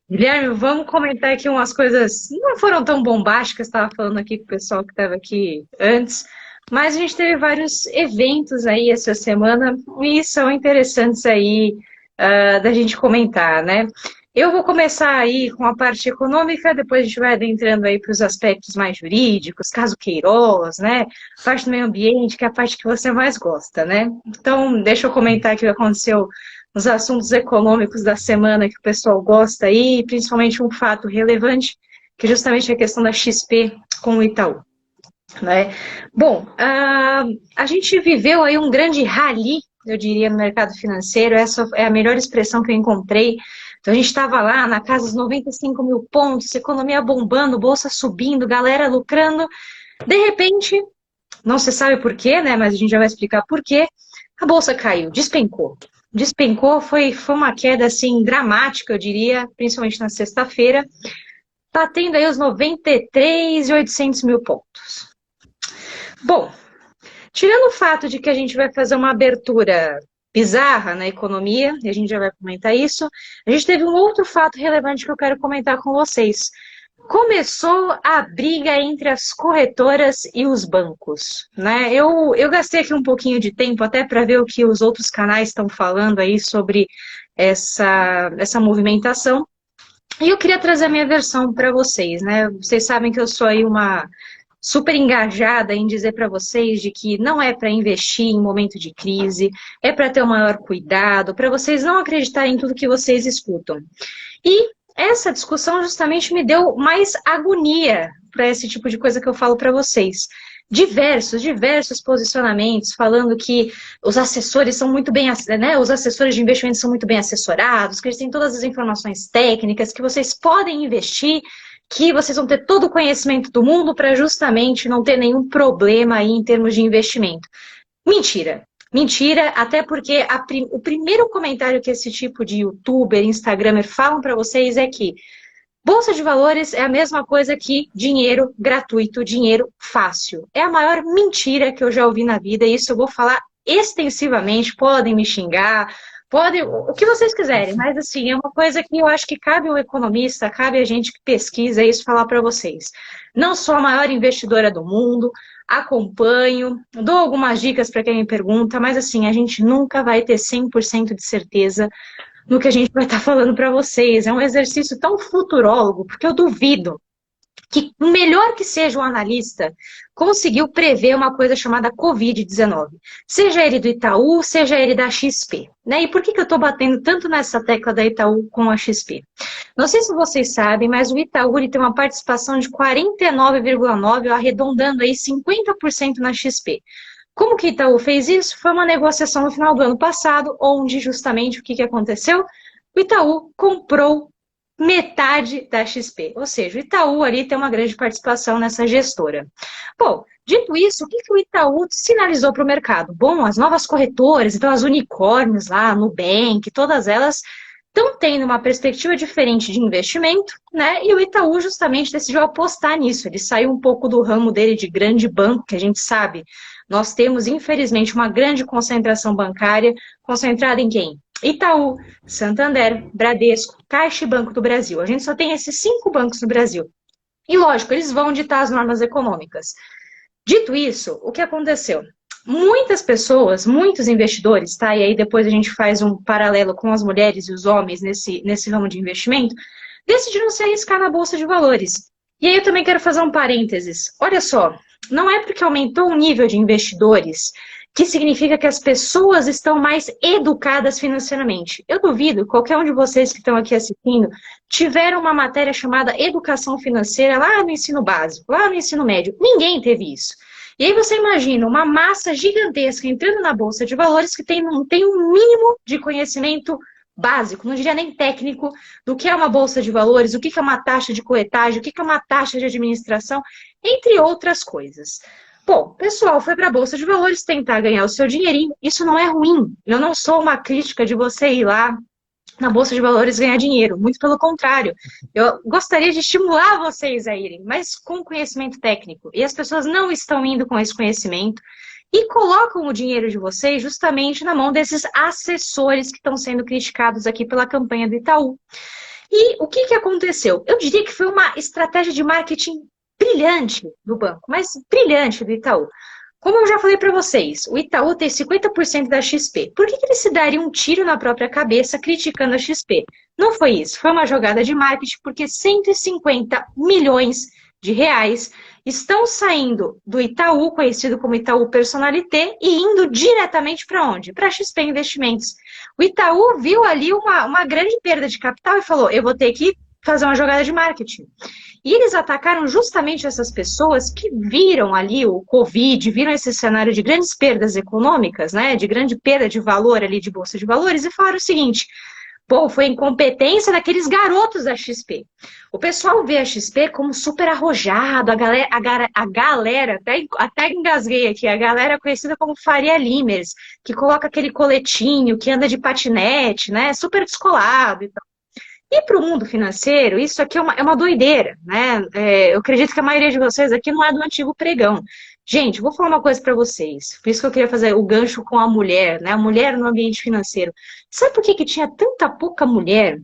Guilherme, vamos comentar aqui umas coisas, não foram tão bombásticas, estava falando aqui com o pessoal que estava aqui antes, mas a gente teve vários eventos aí essa semana e são interessantes aí da gente comentar, né? Eu vou começar aí com a parte econômica, depois a gente vai adentrando aí para os aspectos mais jurídicos, caso Queiroz, né? Parte do meio ambiente, que é a parte que você mais gosta, né? Então, deixa eu comentar aqui o que aconteceu nos assuntos econômicos da semana que o pessoal gosta aí, principalmente um fato relevante, que é justamente a questão da XP com o Itaú. Né? Bom, a gente viveu aí um grande rally, eu diria, no mercado financeiro, essa é a melhor expressão que eu encontrei. Então a gente estava lá na casa dos 95 mil pontos, economia bombando, bolsa subindo, galera lucrando. De repente, não se sabe por quê, né? Mas a gente já vai explicar por quê. A bolsa caiu, despencou. Despencou, foi uma queda assim dramática, eu diria, principalmente na sexta-feira, batendo aí os 93.800 mil pontos. Bom, tirando o fato de que a gente vai fazer uma abertura bizarra na economia, e a gente já vai comentar isso, a gente teve um outro fato relevante que eu quero comentar com vocês. Começou a briga entre as corretoras e os bancos, né? Eu gastei aqui um pouquinho de tempo até para ver o que os outros canais estão falando aí sobre essa movimentação. E eu queria trazer a minha versão para vocês, né? Vocês sabem que eu sou aí uma super engajada em dizer para vocês de que não é para investir em momento de crise, é para ter o maior cuidado, para vocês não acreditarem em tudo que vocês escutam. E essa discussão justamente me deu mais agonia para esse tipo de coisa que eu falo para vocês. Diversos posicionamentos falando que os assessores são muito bem, né, os assessores de investimento são muito bem assessorados, que eles têm todas as informações técnicas, que vocês podem investir, que vocês vão ter todo o conhecimento do mundo para justamente não ter nenhum problema aí em termos de investimento. Mentira. Mentira, até porque o primeiro comentário que esse tipo de youtuber, instagramer falam para vocês é que bolsa de valores é a mesma coisa que dinheiro gratuito, dinheiro fácil. É a maior mentira que eu já ouvi na vida, e isso eu vou falar extensivamente, podem me xingar, podem, o que vocês quiserem, mas assim, é uma coisa que eu acho que cabe ao economista, cabe a gente que pesquisa isso falar para vocês. Não sou a maior investidora do mundo, acompanho, dou algumas dicas para quem me pergunta, mas assim, a gente nunca vai ter 100% de certeza no que a gente vai estar falando para vocês. É um exercício tão futurólogo, porque eu duvido que, o melhor que seja o analista, conseguiu prever uma coisa chamada Covid-19. Seja ele do Itaú, seja ele da XP. Né? E por que eu estou batendo tanto nessa tecla da Itaú com a XP? Não sei se vocês sabem, mas o Itaú ele tem uma participação de 49,9%, arredondando aí 50% na XP. Como que Itaú fez isso? Foi uma negociação no final do ano passado, onde justamente o que aconteceu? O Itaú comprou metade da XP, ou seja, o Itaú ali tem uma grande participação nessa gestora. Bom, dito isso, o que o Itaú sinalizou para o mercado? Bom, as novas corretoras, então as unicórnios lá, Nubank, todas elas estão tendo uma perspectiva diferente de investimento, né? E o Itaú justamente decidiu apostar nisso. Ele saiu um pouco do ramo dele de grande banco, que a gente sabe. Nós temos, infelizmente, uma grande concentração bancária, concentrada em quem? Itaú, Santander, Bradesco, Caixa e Banco do Brasil. A gente só tem esses 5 bancos no Brasil. E, lógico, eles vão ditar as normas econômicas. Dito isso, o que aconteceu? Muitas pessoas, muitos investidores, tá? E aí depois a gente faz um paralelo com as mulheres e os homens nesse ramo de investimento, decidiram se arriscar na Bolsa de Valores. E aí eu também quero fazer um parênteses. Olha só, não é porque aumentou o nível de investidores que significa que as pessoas estão mais educadas financeiramente. Eu duvido, qualquer um de vocês que estão aqui assistindo, tiveram uma matéria chamada educação financeira lá no ensino básico, lá no ensino médio. Ninguém teve isso. E aí você imagina uma massa gigantesca entrando na Bolsa de Valores que não tem um mínimo de conhecimento básico, não diria nem técnico, do que é uma Bolsa de Valores, o que é uma taxa de corretagem, o que é uma taxa de administração, entre outras coisas. Bom, o pessoal foi para a Bolsa de Valores tentar ganhar o seu dinheirinho. Isso não é ruim. Eu não sou uma crítica de você ir lá na Bolsa de Valores ganhar dinheiro. Muito pelo contrário. Eu gostaria de estimular vocês a irem, mas com conhecimento técnico. E as pessoas não estão indo com esse conhecimento e colocam o dinheiro de vocês justamente na mão desses assessores que estão sendo criticados aqui pela campanha do Itaú. E o que aconteceu? Eu diria que foi uma estratégia de marketing brilhante do banco, mas brilhante do Itaú. Como eu já falei para vocês, o Itaú tem 50% da XP. Por que ele se daria um tiro na própria cabeça criticando a XP? Não foi isso, foi uma jogada de marketing, porque 150 milhões de reais estão saindo do Itaú, conhecido como Itaú Personalité, e indo diretamente para onde? Para a XP Investimentos. O Itaú viu ali uma grande perda de capital e falou, eu vou ter que fazer uma jogada de marketing. E eles atacaram justamente essas pessoas que viram ali o Covid, viram esse cenário de grandes perdas econômicas, né, de grande perda de valor ali de bolsa de valores, e falaram o seguinte, pô, foi incompetência daqueles garotos da XP. O pessoal vê a XP como super arrojado, a galera até engasguei aqui, a galera conhecida como Faria Limers, que coloca aquele coletinho, que anda de patinete, né, super descolado e tal. E para o mundo financeiro, isso aqui é uma doideira, né? Eu acredito que a maioria de vocês aqui não é do antigo pregão. Gente, vou falar uma coisa para vocês. Por isso que eu queria fazer o gancho com a mulher, né? A mulher no ambiente financeiro. Sabe por que tinha tanta pouca mulher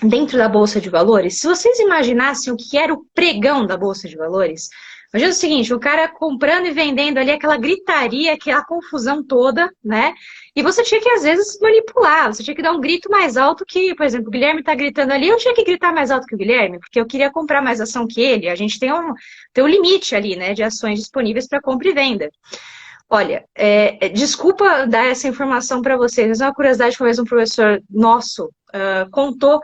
dentro da Bolsa de Valores? Se vocês imaginassem o que era o pregão da Bolsa de Valores, imagina o seguinte, o cara comprando e vendendo ali aquela gritaria, aquela confusão toda, né? E você tinha que, às vezes, manipular, você tinha que dar um grito mais alto que, por exemplo, o Guilherme está gritando ali, eu tinha que gritar mais alto que o Guilherme, porque eu queria comprar mais ação que ele. A gente tem um limite ali, né, de ações disponíveis para compra e venda. Olha, desculpa dar essa informação para vocês, mas é uma curiosidade que talvez um professor nosso contou,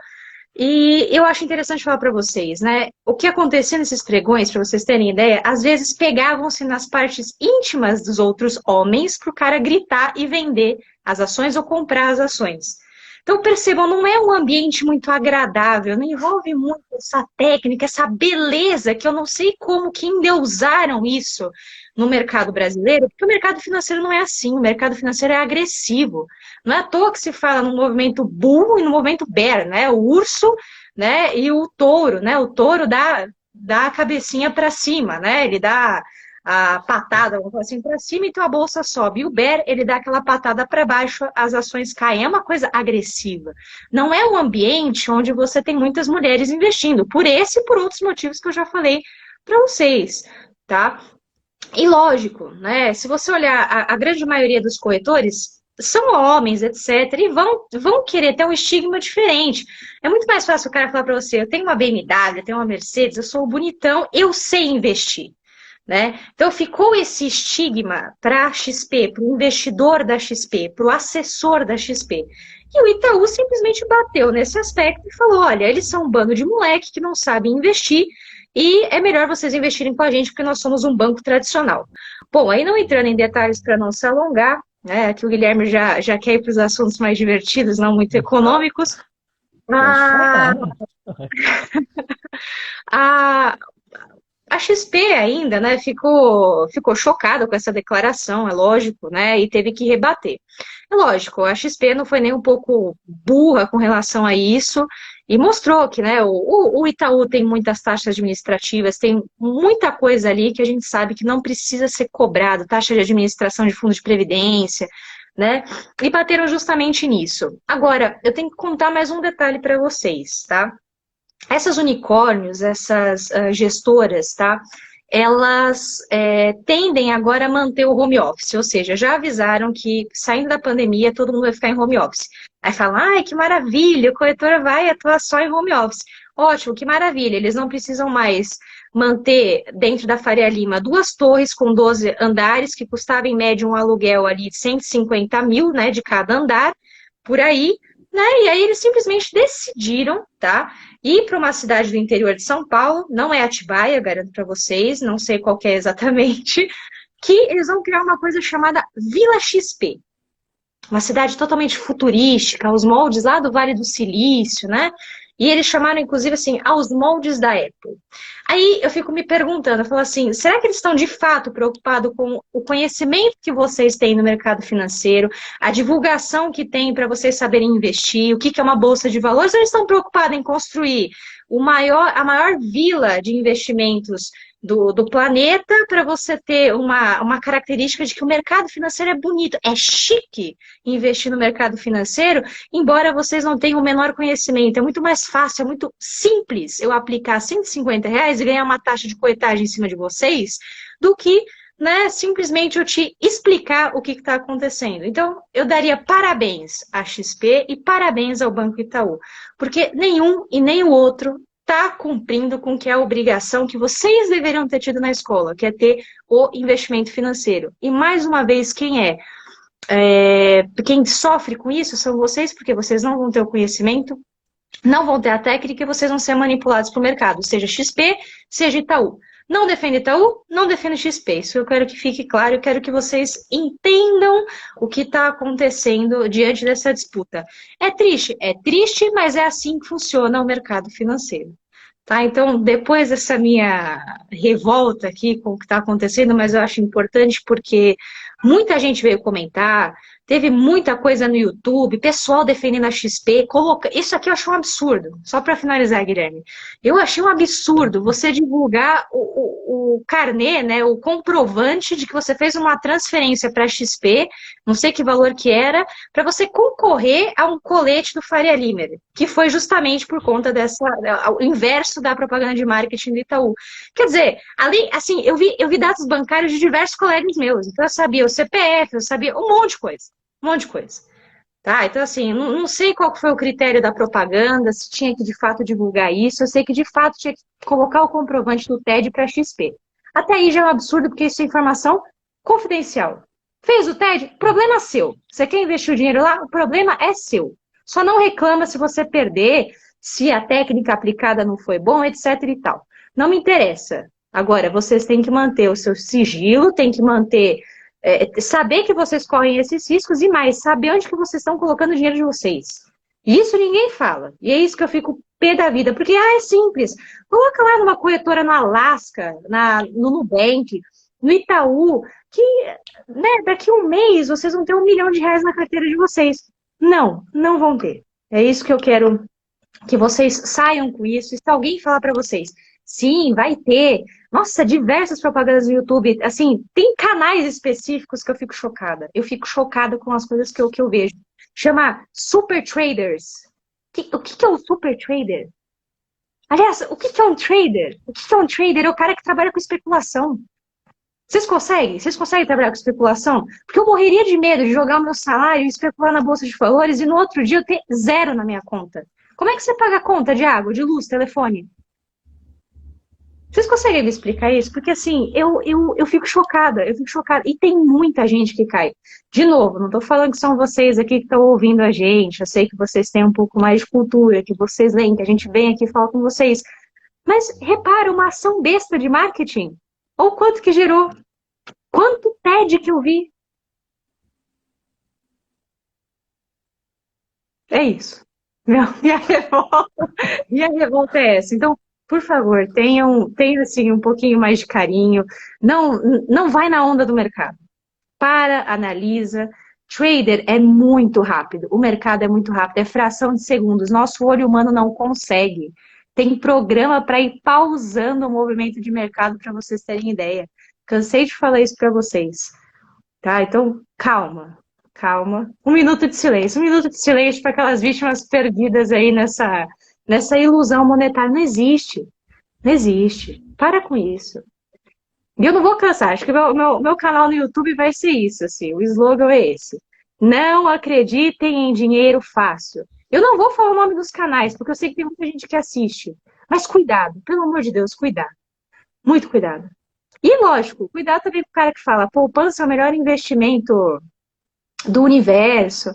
e eu acho interessante falar para vocês, né? O que acontecia nesses pregões, para vocês terem ideia, às vezes pegavam-se nas partes íntimas dos outros homens para o cara gritar e vender as ações ou comprar as ações. Então, percebam, não é um ambiente muito agradável, não envolve muito essa técnica, essa beleza, que eu não sei como que endeusaram isso no mercado brasileiro, porque o mercado financeiro não é assim, o mercado financeiro é agressivo. Não é à toa que se fala no movimento bull e no movimento bear, né? O urso, né, e o touro, né? O touro dá a cabecinha para cima, né? Ele dá a patada, vamos falar assim, para cima, então a bolsa sobe. E o bear, ele dá aquela patada para baixo, as ações caem. É uma coisa agressiva. Não é um ambiente onde você tem muitas mulheres investindo, por esse e por outros motivos que eu já falei para vocês, tá? E lógico, né? Se você olhar a grande maioria dos corretores, são homens, etc., e vão querer ter um estigma diferente. É muito mais fácil o cara falar para você, eu tenho uma BMW, eu tenho uma Mercedes, eu sou bonitão, eu sei investir. Né? Então ficou esse estigma para a XP, para o investidor da XP, para o assessor da XP. E o Itaú simplesmente bateu nesse aspecto e falou, olha, eles são um bando de moleque que não sabem investir e é melhor vocês investirem com a gente porque nós somos um banco tradicional. Bom, aí não entrando em detalhes para não se alongar, né, aqui o Guilherme já quer ir para os assuntos mais divertidos, não muito econômicos. A XP ainda, né, ficou chocada com essa declaração, é lógico, né, e teve que rebater. É lógico, a XP não foi nem um pouco burra com relação a isso, e mostrou que, né, o Itaú tem muitas taxas administrativas, tem muita coisa ali que a gente sabe que não precisa ser cobrado, taxa de administração de fundo de previdência, né, e bateram justamente nisso. Agora, eu tenho que contar mais um detalhe para vocês, tá? Essas unicórnios, essas gestoras, tá? Elas tendem agora a manter o home office, ou seja, já avisaram que saindo da pandemia todo mundo vai ficar em home office. Aí falam, ai, que maravilha, a corretora vai atuar só em home office. Ótimo, que maravilha, eles não precisam mais manter dentro da Faria Lima 2 torres com 12 andares, que custava em média um aluguel ali de 150 mil, né, de cada andar, por aí, né, e aí eles simplesmente decidiram, tá, ir para uma cidade do interior de São Paulo, não é Atibaia, garanto para vocês, não sei qual que é exatamente, que eles vão criar uma coisa chamada Vila XP. Uma cidade totalmente futurística, aos moldes lá do Vale do Silício, né? E eles chamaram, inclusive, assim, aos moldes da Apple. Aí eu fico me perguntando, eu falo assim, será que eles estão de fato preocupados com o conhecimento que vocês têm no mercado financeiro, a divulgação que tem para vocês saberem investir, o que é uma bolsa de valores, ou eles estão preocupados em construir a maior vila de investimentos do planeta para você ter uma característica de que o mercado financeiro é bonito, é chique investir no mercado financeiro, embora vocês não tenham o menor conhecimento. É muito mais fácil, é muito simples eu aplicar R$ 150 e ganhar uma taxa de corretagem em cima de vocês do que, né, simplesmente eu te explicar o que está acontecendo. Então, eu daria parabéns à XP e parabéns ao Banco Itaú, porque nenhum e nem o outro está cumprindo com o que é a obrigação que vocês deveriam ter tido na escola, que é ter o investimento financeiro. E, mais uma vez, quem sofre com isso são vocês, porque vocês não vão ter o conhecimento, não vão ter a técnica e vocês vão ser manipulados para o mercado, seja XP, seja Itaú. Não defende Itaú, não defende XP. Isso eu quero que fique claro, eu quero que vocês entendam o que está acontecendo diante dessa disputa. É triste, mas é assim que funciona o mercado financeiro. Tá? Então, depois dessa minha revolta aqui com o que está acontecendo, mas eu acho importante porque muita gente veio comentar, teve muita coisa no YouTube, pessoal defendendo a XP, isso aqui eu acho um absurdo, só para finalizar, Guilherme. Eu achei um absurdo você divulgar o carnê, né, o comprovante de que você fez uma transferência para a XP, não sei que valor que era, para você concorrer a um colete do Faria Limer, que foi justamente por conta o inverso da propaganda de marketing do Itaú. Quer dizer, ali, assim, eu vi dados bancários de diversos colegas meus, então eu sabia o CPF, eu sabia um monte de coisa, um monte de coisa. Tá? Então, assim, não sei qual foi o critério da propaganda, se tinha que de fato divulgar isso, eu sei que de fato tinha que colocar o comprovante do TED para XP. Até aí já é um absurdo, porque isso é informação confidencial. Fez o TED? Problema seu. Você quer investir o dinheiro lá? O problema é seu. Só não reclama se você perder, se a técnica aplicada não foi bom, etc e tal. Não me interessa. Agora, vocês têm que manter o seu sigilo, têm que manter... saber que vocês correm esses riscos e mais, saber onde que vocês estão colocando o dinheiro de vocês. Isso ninguém fala. E é isso que eu fico pé da vida. Porque, é simples. Coloca lá numa corretora no Alasca, no Nubank, no Itaú, que né, daqui a um mês vocês vão ter R$ 1 milhão na carteira de vocês. Não, não vão ter. É isso que eu quero que vocês saiam com isso. E se alguém falar para vocês, sim, vai ter. Nossa, diversas propagandas no YouTube. Assim, tem canais específicos que eu fico chocada. Eu fico chocada com as coisas que eu vejo. Chama Super Traders. O que é um Super Trader? Aliás, o que é um trader? O que é um trader? É o cara que trabalha com especulação. Vocês conseguem? Vocês conseguem trabalhar com especulação? Porque eu morreria de medo de jogar o meu salário e especular na bolsa de valores e no outro dia eu ter zero na minha conta. Como é que você paga a conta de água, de luz, telefone? Vocês conseguem me explicar isso? Porque assim, eu fico chocada, eu fico chocada. E tem muita gente que cai. De novo, não estou falando que são vocês aqui que estão ouvindo a gente. Eu sei que vocês têm um pouco mais de cultura, que vocês leem, que a gente vem aqui falar com vocês. Mas repara, uma ação besta de marketing. Ou quanto que gerou? Quanto TED que eu vi? É isso. Minha revolta é essa. Então, por favor, tenham assim, um pouquinho mais de carinho. Não, não vai na onda do mercado. Para, analisa. Trader é muito rápido. O mercado é muito rápido. É fração de segundos. Nosso olho humano não consegue. Tem programa para ir pausando o movimento de mercado para vocês terem ideia. Cansei de falar isso para vocês. Tá? Então, calma. Calma. Um minuto de silêncio. Um minuto de silêncio para aquelas vítimas perdidas aí nessa ilusão monetária. Não existe. Não existe. Para com isso. E eu não vou cansar. Acho que meu canal no YouTube vai ser isso. Assim, o slogan é esse. Não acreditem em dinheiro fácil. Eu não vou falar o nome dos canais, porque eu sei que tem muita gente que assiste. Mas cuidado. Pelo amor de Deus, cuidado. Muito cuidado. E, lógico, cuidado também com o cara que fala poupança é o melhor investimento do universo.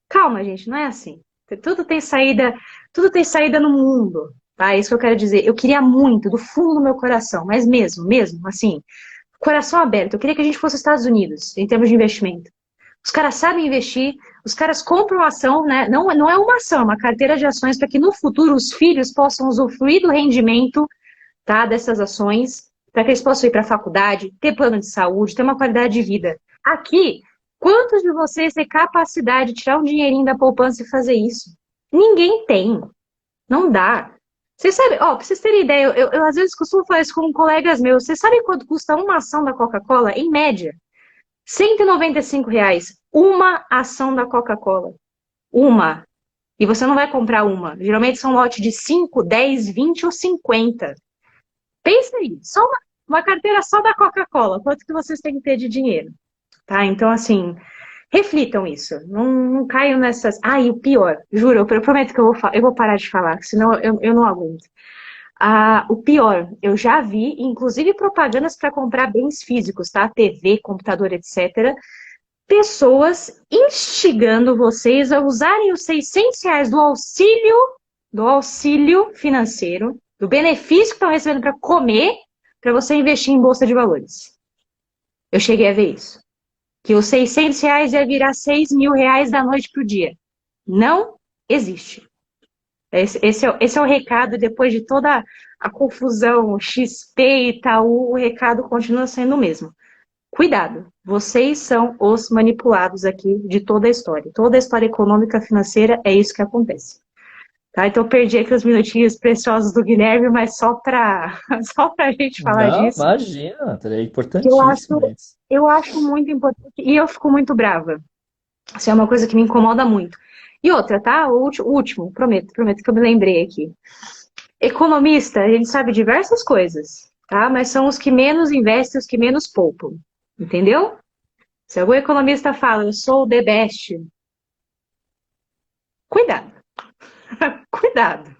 Calma, gente, não é assim. Tudo tem saída no mundo, tá? É isso que eu quero dizer. Eu queria muito, do fundo do meu coração, mas mesmo, assim, coração aberto. Eu queria que a gente fosse os Estados Unidos, em termos de investimento. Os caras sabem investir, os caras compram ação, né? Não é uma ação, é uma carteira de ações para que no futuro os filhos possam usufruir do rendimento, tá, dessas ações, para que eles possam ir para a faculdade, ter plano de saúde, ter uma qualidade de vida. Aqui, quantos de vocês têm capacidade de tirar um dinheirinho da poupança e fazer isso? Ninguém tem. Não dá. Vocês sabem, ó, pra vocês terem ideia, eu às vezes costumo falar isso com colegas meus. Vocês sabem quanto custa uma ação da Coca-Cola? Em média, R$ 195. Uma ação da Coca-Cola. Uma. E você não vai comprar uma. Geralmente são lote de 5, 10, 20 ou 50. Pensa aí, só uma carteira só da Coca-Cola. Quanto que vocês têm que ter de dinheiro? Tá? Então, assim, reflitam isso. Não caiam nessas. Ah, e o pior, juro, eu prometo que eu vou parar de falar, senão eu não aguento. Ah, o pior, eu já vi, inclusive propagandas para comprar bens físicos, tá? TV, computador, etc. Pessoas instigando vocês a usarem os R$ 600 do auxílio financeiro, do benefício que estão recebendo para comer, para você investir em bolsa de valores. Eu cheguei a ver isso. Que os R$ 600 ia virar R$ 6.000 da noite para o dia. Não existe. Esse é o recado, depois de toda a confusão, XP, Itaú, o recado continua sendo o mesmo. Cuidado, vocês são os manipulados aqui de toda a história. Toda a história econômica financeira é isso que acontece. Tá? Então eu perdi aqui os minutinhos preciosos do Guilherme, mas só para só a gente falar Não, disso. imagina, é Que importantíssimo isso. eu acho muito importante e eu fico muito brava. Isso é uma coisa que me incomoda muito. E outra, tá? O último, prometo que eu me lembrei aqui. Economista, a gente sabe diversas coisas, tá? Mas são os que menos investem, os que menos poupam. Entendeu? Se algum economista fala, eu sou o the best, cuidado, cuidado,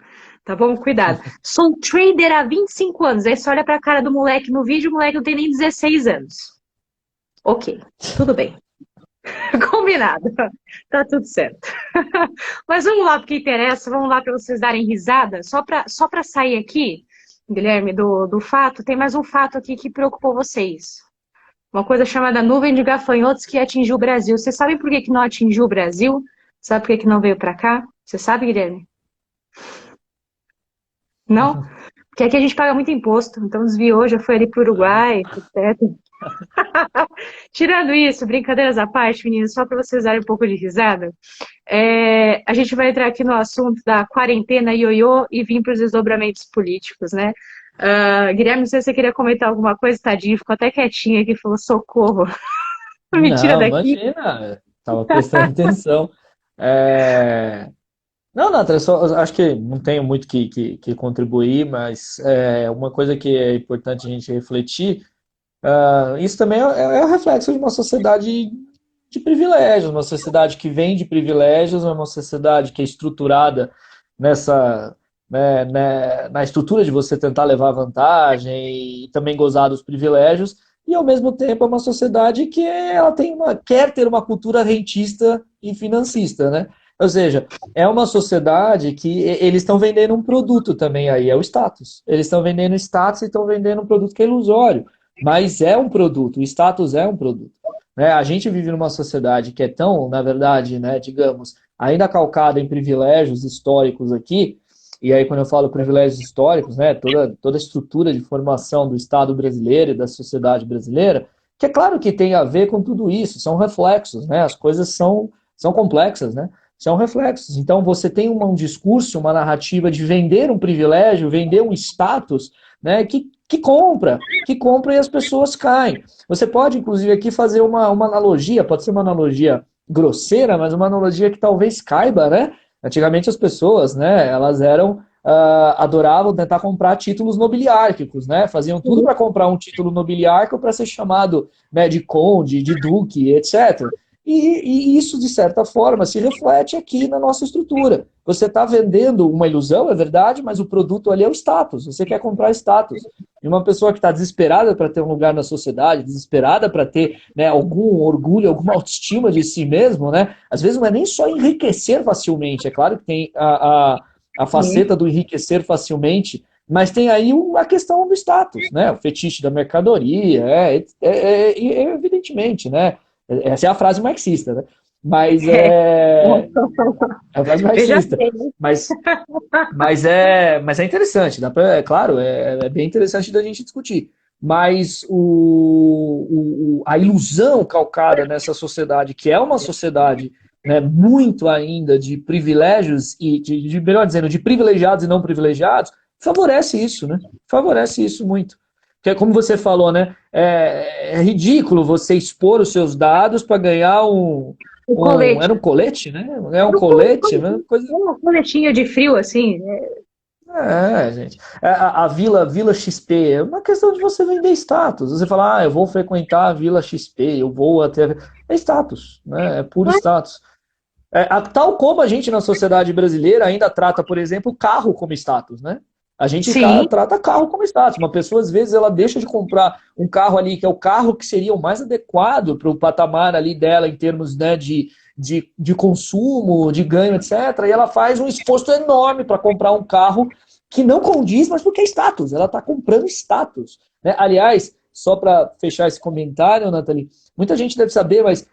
tá bom? Cuidado. Sou trader há 25 anos. Aí você olha pra cara do moleque no vídeo, o moleque não tem nem 16 anos. Ok, tudo bem. Combinado. Tá tudo certo. Mas vamos lá porque interessa, vamos lá para vocês darem risada. Só pra sair aqui, Guilherme, do fato, tem mais um fato aqui que preocupou vocês. Uma coisa chamada nuvem de gafanhotos que atingiu o Brasil. Vocês sabem por que não atingiu o Brasil? Sabe por que não veio para cá? Você sabe, Guilherme? Não? Porque aqui a gente paga muito imposto. Então desviou, já foi ali para o Uruguai, etc. Tirando isso, brincadeiras à parte, meninas, só para vocês darem um pouco de risada, a gente vai entrar aqui no assunto da quarentena ioiô e vir para os desdobramentos políticos, né? Guilherme, não sei se você queria comentar alguma coisa, tadinho, ficou até quietinho aqui, falou socorro, me tira Não, daqui. imagina, estava prestando atenção. É, Não, Nathan, acho que não tenho muito que contribuir, mas uma coisa que é importante a gente refletir, isso também é o reflexo de uma sociedade de privilégios, uma sociedade que vem de privilégios, uma sociedade que é estruturada nessa, na estrutura de você tentar levar vantagem e também gozar dos privilégios, e ao mesmo tempo é uma sociedade que ela quer ter uma cultura rentista e financista, né? Ou seja, é uma sociedade que eles estão vendendo um produto também aí, é o status. Eles estão vendendo status e estão vendendo um produto que é ilusório, mas é um produto, o status é um produto. Né? A gente vive numa sociedade que é tão, na verdade, né, digamos, ainda calcada em privilégios históricos aqui, e aí quando eu falo privilégios históricos, né, toda a estrutura de formação do Estado brasileiro e da sociedade brasileira, que é claro que tem a ver com tudo isso, são reflexos, né, as coisas são complexas, né, são reflexos. Então você tem um discurso, uma narrativa de vender um privilégio, vender um status, né, que compra e as pessoas caem. Você pode, inclusive, aqui fazer uma analogia, pode ser uma analogia grosseira, mas uma analogia que talvez caiba, né? Antigamente as pessoas, né, elas adoravam tentar comprar títulos nobiliárquicos, né? Faziam tudo para comprar um título nobiliárquico para ser chamado, né, de conde, de duque, etc. E isso, de certa forma, se reflete aqui na nossa estrutura. Você está vendendo uma ilusão, é verdade, mas o produto ali é o status. Você quer comprar status. E uma pessoa que está desesperada para ter um lugar na sociedade, desesperada para ter, né, algum orgulho, alguma autoestima de si mesmo, né? Às vezes não é nem só enriquecer facilmente. É claro que tem a faceta do enriquecer facilmente, mas tem aí a questão do status, né? O fetiche da mercadoria, evidentemente, né? Essa é a frase marxista, né? Mas é a frase Veja marxista. bem. Mas, mas é interessante, é claro, é bem interessante da gente discutir. Mas a ilusão calcada nessa sociedade, que é uma sociedade, né, muito ainda de privilégios e melhor dizendo, de privilegiados e não privilegiados, favorece isso, né? Favorece isso muito. Porque, como você falou, né? É ridículo você expor os seus dados para ganhar O colete. Era um colete, né? É um Era colete, né? Coisa. uma coletinha de frio, assim. Gente. A Vila XP é uma questão de você vender status. Você fala, eu vou frequentar a Vila XP, eu vou até. É status, né? É puro status. Tal como a gente na sociedade brasileira ainda trata, por exemplo, carro como status, né? A gente Sim, trata carro como status. Uma pessoa, às vezes, ela deixa de comprar um carro ali, que é o carro que seria o mais adequado para o patamar ali dela em termos, né, de consumo, de ganho, etc. E ela faz um esforço enorme para comprar um carro que não condiz, mas porque é status. Ela está comprando status, né? Aliás, só para fechar esse comentário, Nathalie, muita gente deve saber, mas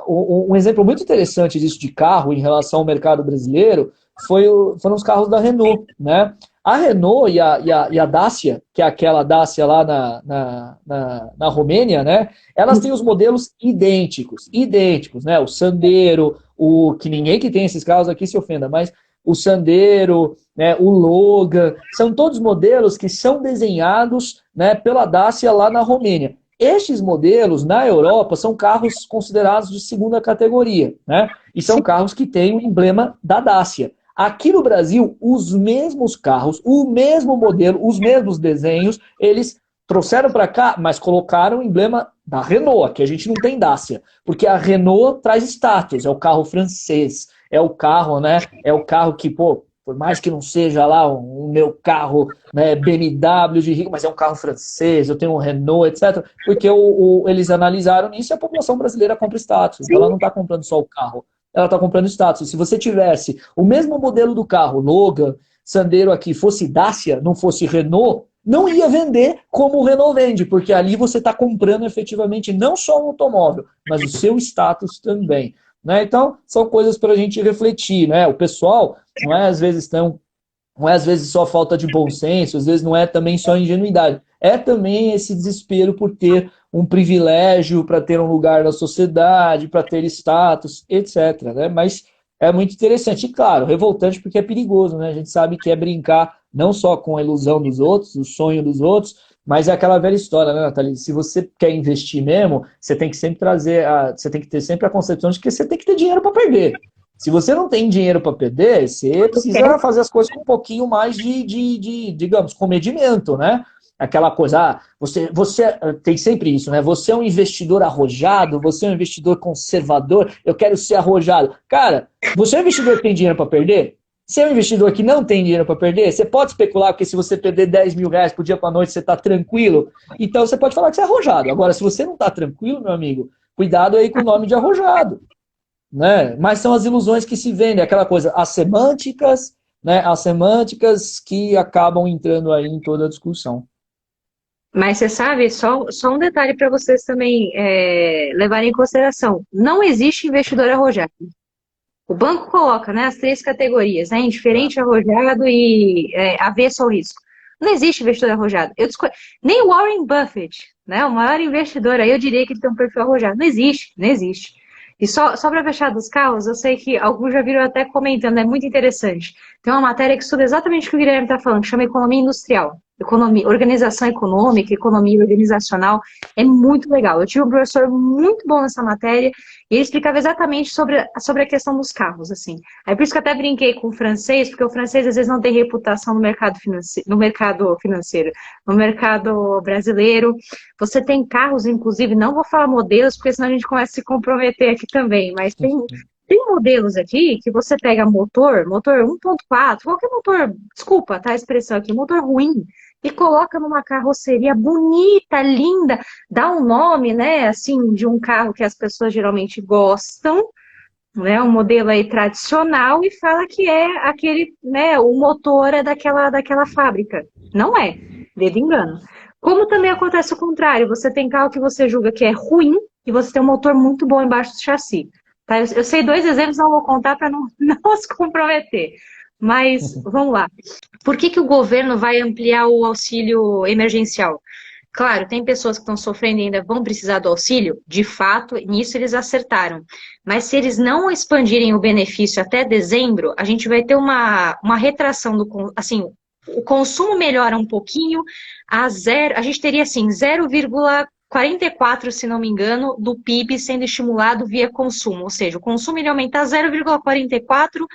um exemplo muito interessante disso de carro em relação ao mercado brasileiro foram os carros da Renault, né? A Renault e a Dacia, que é aquela Dacia lá na Romênia, né? Elas têm os modelos idênticos, né? O Sandero, que ninguém que tem esses carros aqui se ofenda, mas o Sandero, né, o Logan, são todos modelos que são desenhados, né, pela Dacia lá na Romênia. Estes modelos, na Europa, são carros considerados de segunda categoria, né? E são sim. carros que têm o emblema da Dacia. Aqui no Brasil, os mesmos carros, o mesmo modelo, os mesmos desenhos, eles trouxeram para cá, mas colocaram o emblema da Renault. Aqui a gente não tem Dacia, porque a Renault traz status, é o carro francês, é o carro, né? É o carro que, pô, por mais que não seja lá o meu carro, né, BMW de rico, mas é um carro francês, eu tenho um Renault, etc. Porque eles analisaram isso e a população brasileira compra status. Então ela não está comprando só o carro, ela está comprando status. Se você tivesse o mesmo modelo do carro, Logan, Sandero aqui, fosse Dacia, não fosse Renault, não ia vender como o Renault vende, porque ali você está comprando efetivamente não só um automóvel, mas o seu status também. Né? Então, são coisas para a gente refletir. Né? O pessoal não é às vezes só falta de bom senso, às vezes não é também só ingenuidade. É também esse desespero por ter um privilégio, para ter um lugar na sociedade, para ter status, etc. Né? Mas é muito interessante. E claro, revoltante porque é perigoso. Né? A gente sabe que é brincar não só com a ilusão dos outros, o sonho dos outros, mas é aquela velha história, né, Nathalie? Se você quer investir mesmo, você tem que sempre você tem que ter sempre a concepção de que você tem que ter dinheiro para perder. Se você não tem dinheiro para perder, você precisa fazer as coisas com um pouquinho mais digamos, comedimento, né? Aquela coisa, você tem sempre isso, né? Você é um investidor arrojado, você é um investidor conservador, eu quero ser arrojado. Cara, você é um investidor que tem dinheiro para perder? Você é um investidor que não tem dinheiro para perder? Você pode especular, porque se você perder 10 mil reais por dia para noite, você está tranquilo. Então você pode falar que você é arrojado. Agora, se você não está tranquilo, meu amigo, cuidado aí com o nome de arrojado. Né? Mas são as ilusões que se vendem, aquela coisa, as semânticas, né? As semânticas que acabam entrando aí em toda a discussão. Mas você sabe, só um detalhe para vocês também levarem em consideração. Não existe investidor arrojado. O banco coloca, né, as três categorias, né, indiferente, arrojado e avesso ao risco. Não existe investidor arrojado. Nem o Warren Buffett, né, o maior investidor, aí eu diria que ele tem um perfil arrojado. Não existe, não existe. E só para fechar dos carros, eu sei que alguns já viram até comentando, é muito interessante. Tem uma matéria que estuda exatamente o que o Guilherme está falando, que chama Economia Industrial. Organização econômica, economia organizacional, é muito legal. Eu tive um professor muito bom nessa matéria e ele explicava exatamente sobre a questão dos carros, assim. Aí por isso que eu até brinquei com o francês, porque o francês às vezes não tem reputação no mercado brasileiro. Você tem carros, inclusive, não vou falar modelos, porque senão a gente começa a se comprometer aqui também, mas tem modelos aqui que você pega motor 1.4, qualquer motor, desculpa, tá a expressão aqui, motor ruim, e coloca numa carroceria bonita, linda, dá um nome, né, assim, de um carro que as pessoas geralmente gostam, né, um modelo aí tradicional, e fala que é aquele, né, o motor é daquela fábrica. Não é, dedo engano. Como também acontece o contrário, você tem carro que você julga que é ruim, e você tem um motor muito bom embaixo do chassi. Tá? Eu sei dois exemplos, não vou contar para não se comprometer. Mas vamos lá. Por que o governo vai ampliar o auxílio emergencial? Claro, tem pessoas que estão sofrendo e ainda vão precisar do auxílio, de fato, nisso eles acertaram. Mas se eles não expandirem o benefício até dezembro, a gente vai ter uma retração assim, o consumo melhora um pouquinho, a gente teria assim 0,44, se não me engano, do PIB sendo estimulado via consumo, ou seja, o consumo iria aumentar 0,44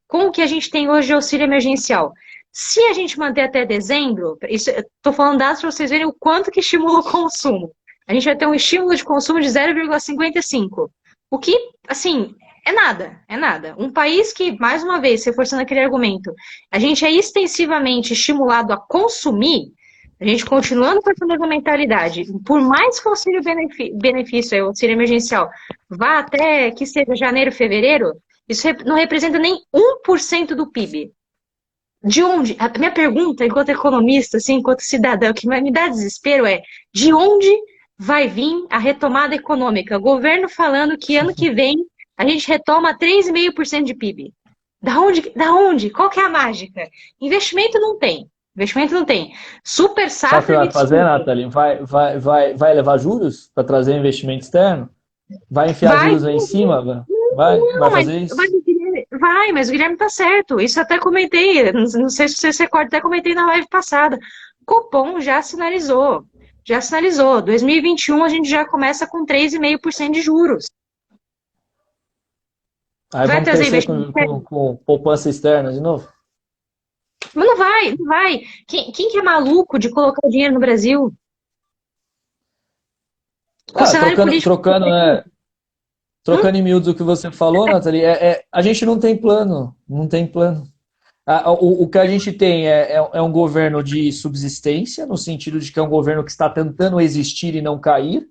com o que a gente tem hoje de auxílio emergencial. Se a gente manter até dezembro, estou falando dados para vocês verem o quanto que estimula o consumo. A gente vai ter um estímulo de consumo de 0,55. O que, assim, é nada, é nada. Um país que, mais uma vez, reforçando aquele argumento, a gente é extensivamente estimulado a consumir, a gente continuando com essa mesma mentalidade, por mais que o auxílio benefício, o auxílio emergencial, vá até que seja janeiro, fevereiro, isso não representa nem 1% do PIB. De onde? A minha pergunta, enquanto economista, assim, enquanto cidadão, que me dá desespero é: de onde vai vir a retomada econômica? O governo falando que ano que vem a gente retoma 3,5% de PIB. Da onde? Da onde? Qual que é a mágica? Investimento não tem. Investimento não tem. Super Sabe o que safra, vai fazer, Nathalie? Vai levar juros para trazer investimento externo? Vai enfiar vai. juros lá em cima? Vai fazer isso? Mas o Guilherme tá certo. Isso até comentei, não sei se você se recorda, até comentei na live passada. Copom já sinalizou. Já sinalizou. 2021 a gente já começa com 3,5% de juros. Aí Vai vamos trazer crescer investimento? com poupança externa de novo? Mas não vai, não vai. Quem que é maluco de colocar dinheiro no Brasil? Com o cenário político. Trocando em miúdos o que você falou, Nathalie, a gente não tem plano, não tem plano. O que a gente tem é um governo de subsistência, no sentido de que é um governo que está tentando existir e não cair,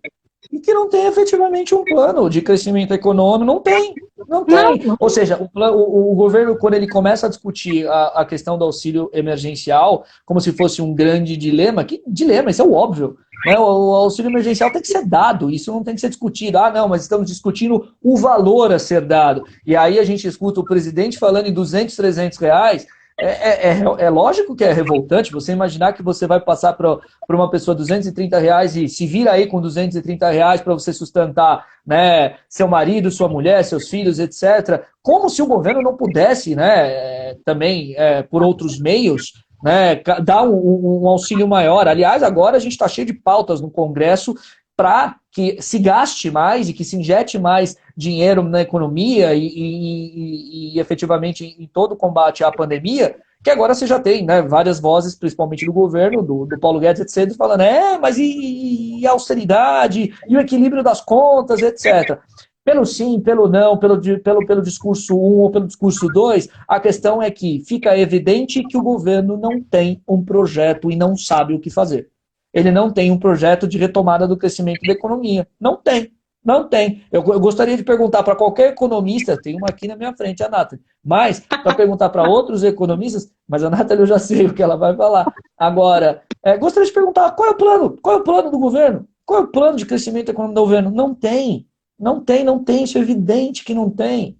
e que não tem efetivamente um plano de crescimento econômico, não tem. Não tem. Não, Ou seja, o governo, quando ele começa a discutir a questão do auxílio emergencial como se fosse um grande dilema, que dilema, isso é o óbvio. Né? O auxílio emergencial tem que ser dado, isso não tem que ser discutido. Ah, não, mas estamos discutindo o valor a ser dado. E aí a gente escuta o presidente falando em 200, 300 reais. É lógico que é revoltante você imaginar que você vai passar para uma pessoa 230 reais e se vira aí com 230 reais para você sustentar, né, seu marido, sua mulher, seus filhos, etc. Como se o governo não pudesse, né, também por outros meios, né, dar um auxílio maior. Aliás, agora a gente está cheio de pautas no Congresso para que se gaste mais e que se injete mais dinheiro na economia e efetivamente em todo o combate à pandemia, que agora você já tem, né, várias vozes, principalmente do governo, do Paulo Guedes, etc., falando, mas e a austeridade, e o equilíbrio das contas, etc. Pelo sim, pelo não, pelo discurso 1 ou pelo discurso 2, a questão é que fica evidente que o governo não tem um projeto e não sabe o que fazer. Ele não tem um projeto de retomada do crescimento da economia. Não tem. Não tem. Eu gostaria de perguntar para qualquer economista, tem uma aqui na minha frente, a Nathalie, mas para perguntar para outros economistas, mas a Nathalie eu já sei o que ela vai falar. Agora, gostaria de perguntar qual é o plano? Qual é o plano do governo? Qual é o plano de crescimento econômico do governo? Não tem. Não tem, não tem. Isso é evidente que não tem.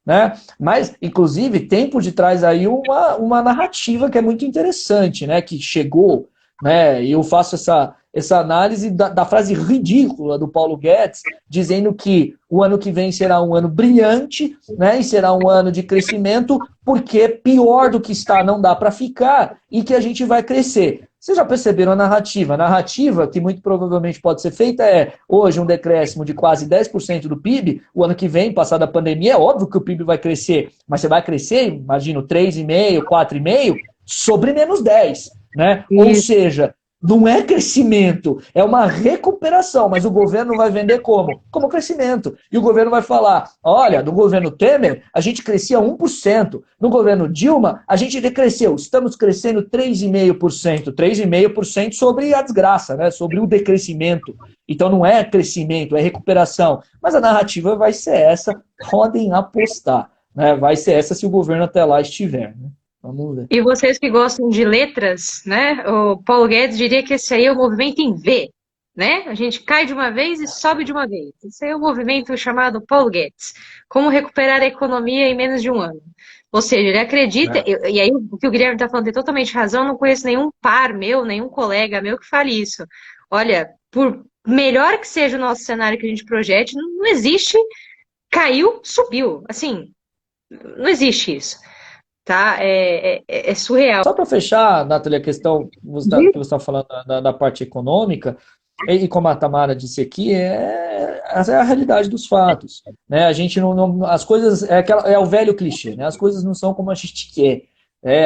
Né? Mas, inclusive, tem por detrás aí uma narrativa que é muito interessante, né? Que chegou, né? E eu faço essa análise da frase ridícula do Paulo Guedes, dizendo que o ano que vem será um ano brilhante, né? E será um ano de crescimento, porque pior do que está não dá para ficar e que a gente vai crescer. Vocês já perceberam a narrativa? A narrativa que muito provavelmente pode ser feita hoje um decréscimo de quase 10% do PIB, o ano que vem, passada a pandemia, é óbvio que o PIB vai crescer, mas você vai crescer, imagino, 3,5%, 4,5% sobre menos 10%. Né? Ou seja, não é crescimento, é uma recuperação, mas o governo vai vender como? Como crescimento. E o governo vai falar, olha, no governo Temer, a gente crescia 1%, no governo Dilma, a gente decresceu, estamos crescendo 3,5%, 3,5% sobre a desgraça, né? Sobre o decrescimento. Então não é crescimento, é recuperação. Mas a narrativa vai ser essa, podem apostar, né? Vai ser essa se o governo até lá estiver, né? Vamos ver. E vocês que gostam de letras, né? O Paulo Guedes diria que esse aí é o movimento em V, né? A gente cai de uma vez e sobe de uma vez. Esse aí é o movimento chamado Paulo Guedes. Como recuperar a economia em menos de um ano. Ou seja, ele acredita, e aí o que o Guilherme está falando tem totalmente razão, eu não conheço nenhum par meu, nenhum colega meu que fale isso. Olha, por melhor que seja o nosso cenário que a gente projete, não existe, caiu, subiu. Assim, não existe isso. tá? É surreal. Só para fechar, Nathalie, a questão que você está falando da parte econômica, e como a Tamara disse aqui, essa é a realidade dos fatos. Né? A gente as coisas, é o velho clichê, né? As coisas não são como a gente quer.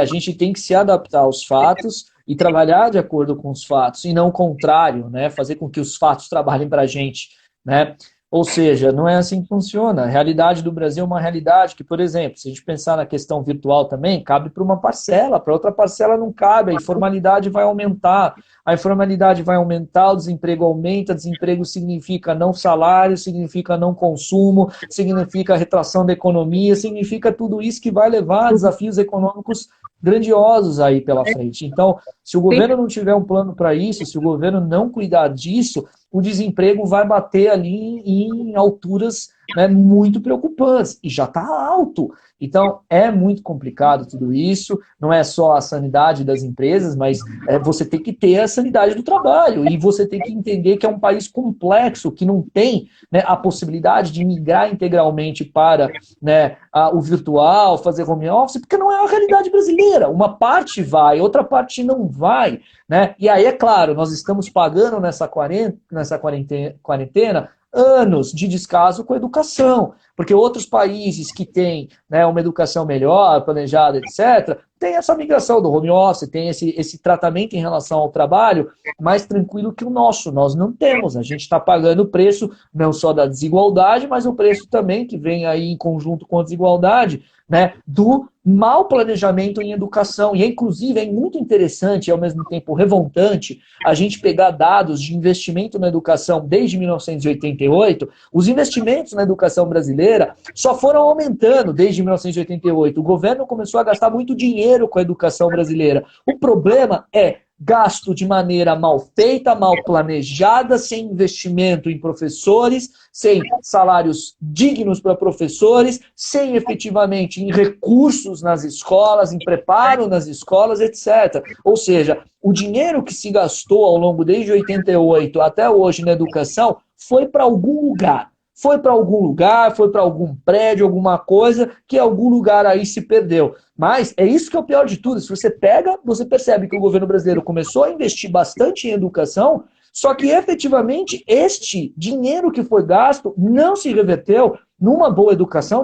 A gente tem que se adaptar aos fatos e trabalhar de acordo com os fatos, e não o contrário, né? Fazer com que os fatos trabalhem para a gente. Né? Ou seja, não é assim que funciona. A realidade do Brasil é uma realidade que, por exemplo, se a gente pensar na questão virtual também, cabe para uma parcela, para outra parcela não cabe, a informalidade vai aumentar. A informalidade vai aumentar, o desemprego aumenta, desemprego significa não salário, significa não consumo, significa retração da economia, significa tudo isso que vai levar a desafios econômicos grandiosos aí pela frente. Então, se o governo não tiver um plano para isso, se o governo não cuidar disso, o desemprego vai bater ali em alturas, né, muito preocupantes, e já está alto. Então, é muito complicado tudo isso, não é só a sanidade das empresas, mas você tem que ter a sanidade do trabalho, e você tem que entender que é um país complexo, que não tem, né, a possibilidade de migrar integralmente para, né, o virtual, fazer home office, porque não é a realidade brasileira. Uma parte vai, outra parte não vai. Né? E aí, é claro, nós estamos pagando nessa quarentena anos de descaso com a educação, porque outros países que têm, né, uma educação melhor, planejada, etc., tem essa migração do home office, tem esse tratamento em relação ao trabalho mais tranquilo que o nosso. Nós não temos, a gente está pagando o preço não só da desigualdade, mas o preço também que vem aí em conjunto com a desigualdade, né, do mau planejamento em educação. E, inclusive, é muito interessante e, ao mesmo tempo, revoltante a gente pegar dados de investimento na educação desde 1988. Os investimentos na educação brasileira só foram aumentando desde 1988. O governo começou a gastar muito dinheiro com a educação brasileira. O problema é gasto de maneira mal feita, mal planejada, sem investimento em professores, sem salários dignos para professores, sem efetivamente em recursos nas escolas, em preparo nas escolas, etc. Ou seja, o dinheiro que se gastou ao longo desde 88 até hoje na educação foi para algum lugar. Foi para algum lugar, foi para algum prédio, alguma coisa, que algum lugar aí se perdeu. Mas é isso que é o pior de tudo. Se você pega, você percebe que o governo brasileiro começou a investir bastante em educação, só que efetivamente este dinheiro que foi gasto não se reverteu numa boa educação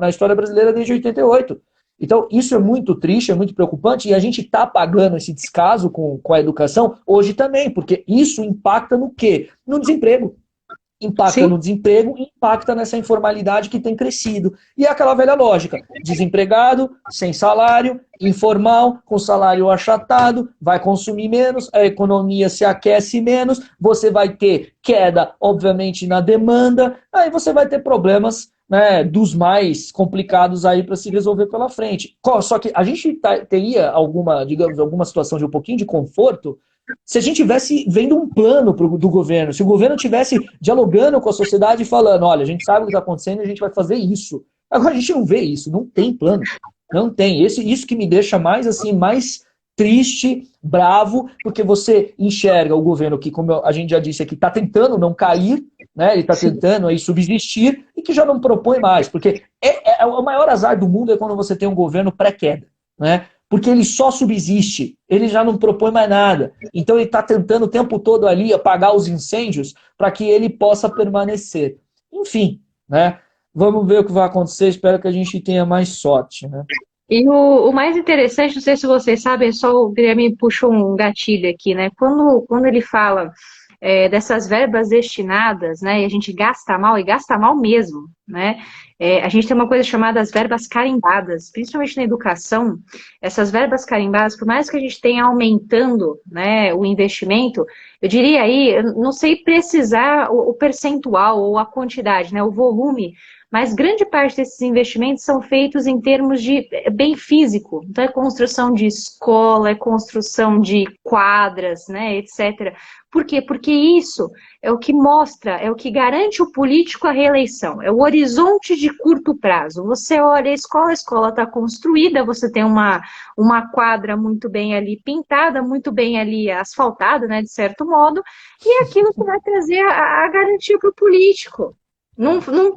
na história brasileira desde 88. Então, isso é muito triste, é muito preocupante, e a gente está pagando esse descaso com a educação hoje também, porque isso impacta no quê? No desemprego. Impacta Sim. no desemprego e impacta nessa informalidade que tem crescido. E é aquela velha lógica, desempregado, sem salário, informal, com salário achatado, vai consumir menos, a economia se aquece menos, você vai ter queda, obviamente, na demanda, aí você vai ter problemas, né, dos mais complicados aí para se resolver pela frente. Só que a gente teria alguma situação de um pouquinho de conforto se a gente tivesse vendo um plano do governo, se o governo tivesse dialogando com a sociedade e falando, olha, a gente sabe o que está acontecendo e a gente vai fazer isso. Agora a gente não vê isso, não tem plano. Não tem. Isso que me deixa mais assim, mais triste, bravo, porque você enxerga o governo que, como a gente já disse aqui, está tentando não cair, né? Ele está tentando aí subsistir e que já não propõe mais, porque o maior azar do mundo é quando você tem um governo pré-queda, né? Porque ele só subsiste, ele já não propõe mais nada. Então ele está tentando o tempo todo ali apagar os incêndios para que ele possa permanecer. Enfim, né? Vamos ver o que vai acontecer, espero que a gente tenha mais sorte, né? E o mais interessante, não sei se vocês sabem, só o Guilherme puxou um gatilho aqui, né? Quando ele fala dessas verbas destinadas, né? E a gente gasta mal, e gasta mal mesmo, né? A gente tem uma coisa chamada as verbas carimbadas, principalmente na educação. Essas verbas carimbadas, por mais que a gente tenha aumentando, né, o investimento, eu diria aí, eu não sei precisar o percentual ou a quantidade, né, o volume, mas grande parte desses investimentos são feitos em termos de bem físico. Então, é construção de escola, é construção de quadras, né, etc. Por quê? Porque isso é o que mostra, é o que garante o político a reeleição. É o horizonte de curto prazo. Você olha a escola está construída, você tem uma quadra muito bem ali pintada, muito bem ali asfaltada, né, de certo modo, e é aquilo que vai trazer a garantia para o político.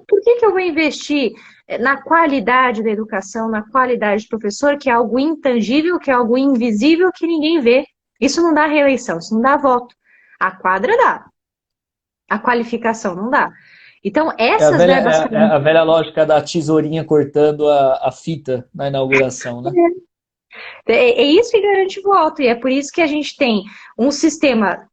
Por que eu vou investir na qualidade da educação, na qualidade do professor, que é algo intangível, que é algo invisível, que ninguém vê? Isso não dá reeleição, isso não dá voto. A quadra dá, a qualificação não dá. Então, essas verbas... É a velha lógica da tesourinha cortando a fita na inauguração, né? É isso que garante voto, e é por isso que a gente tem um sistema.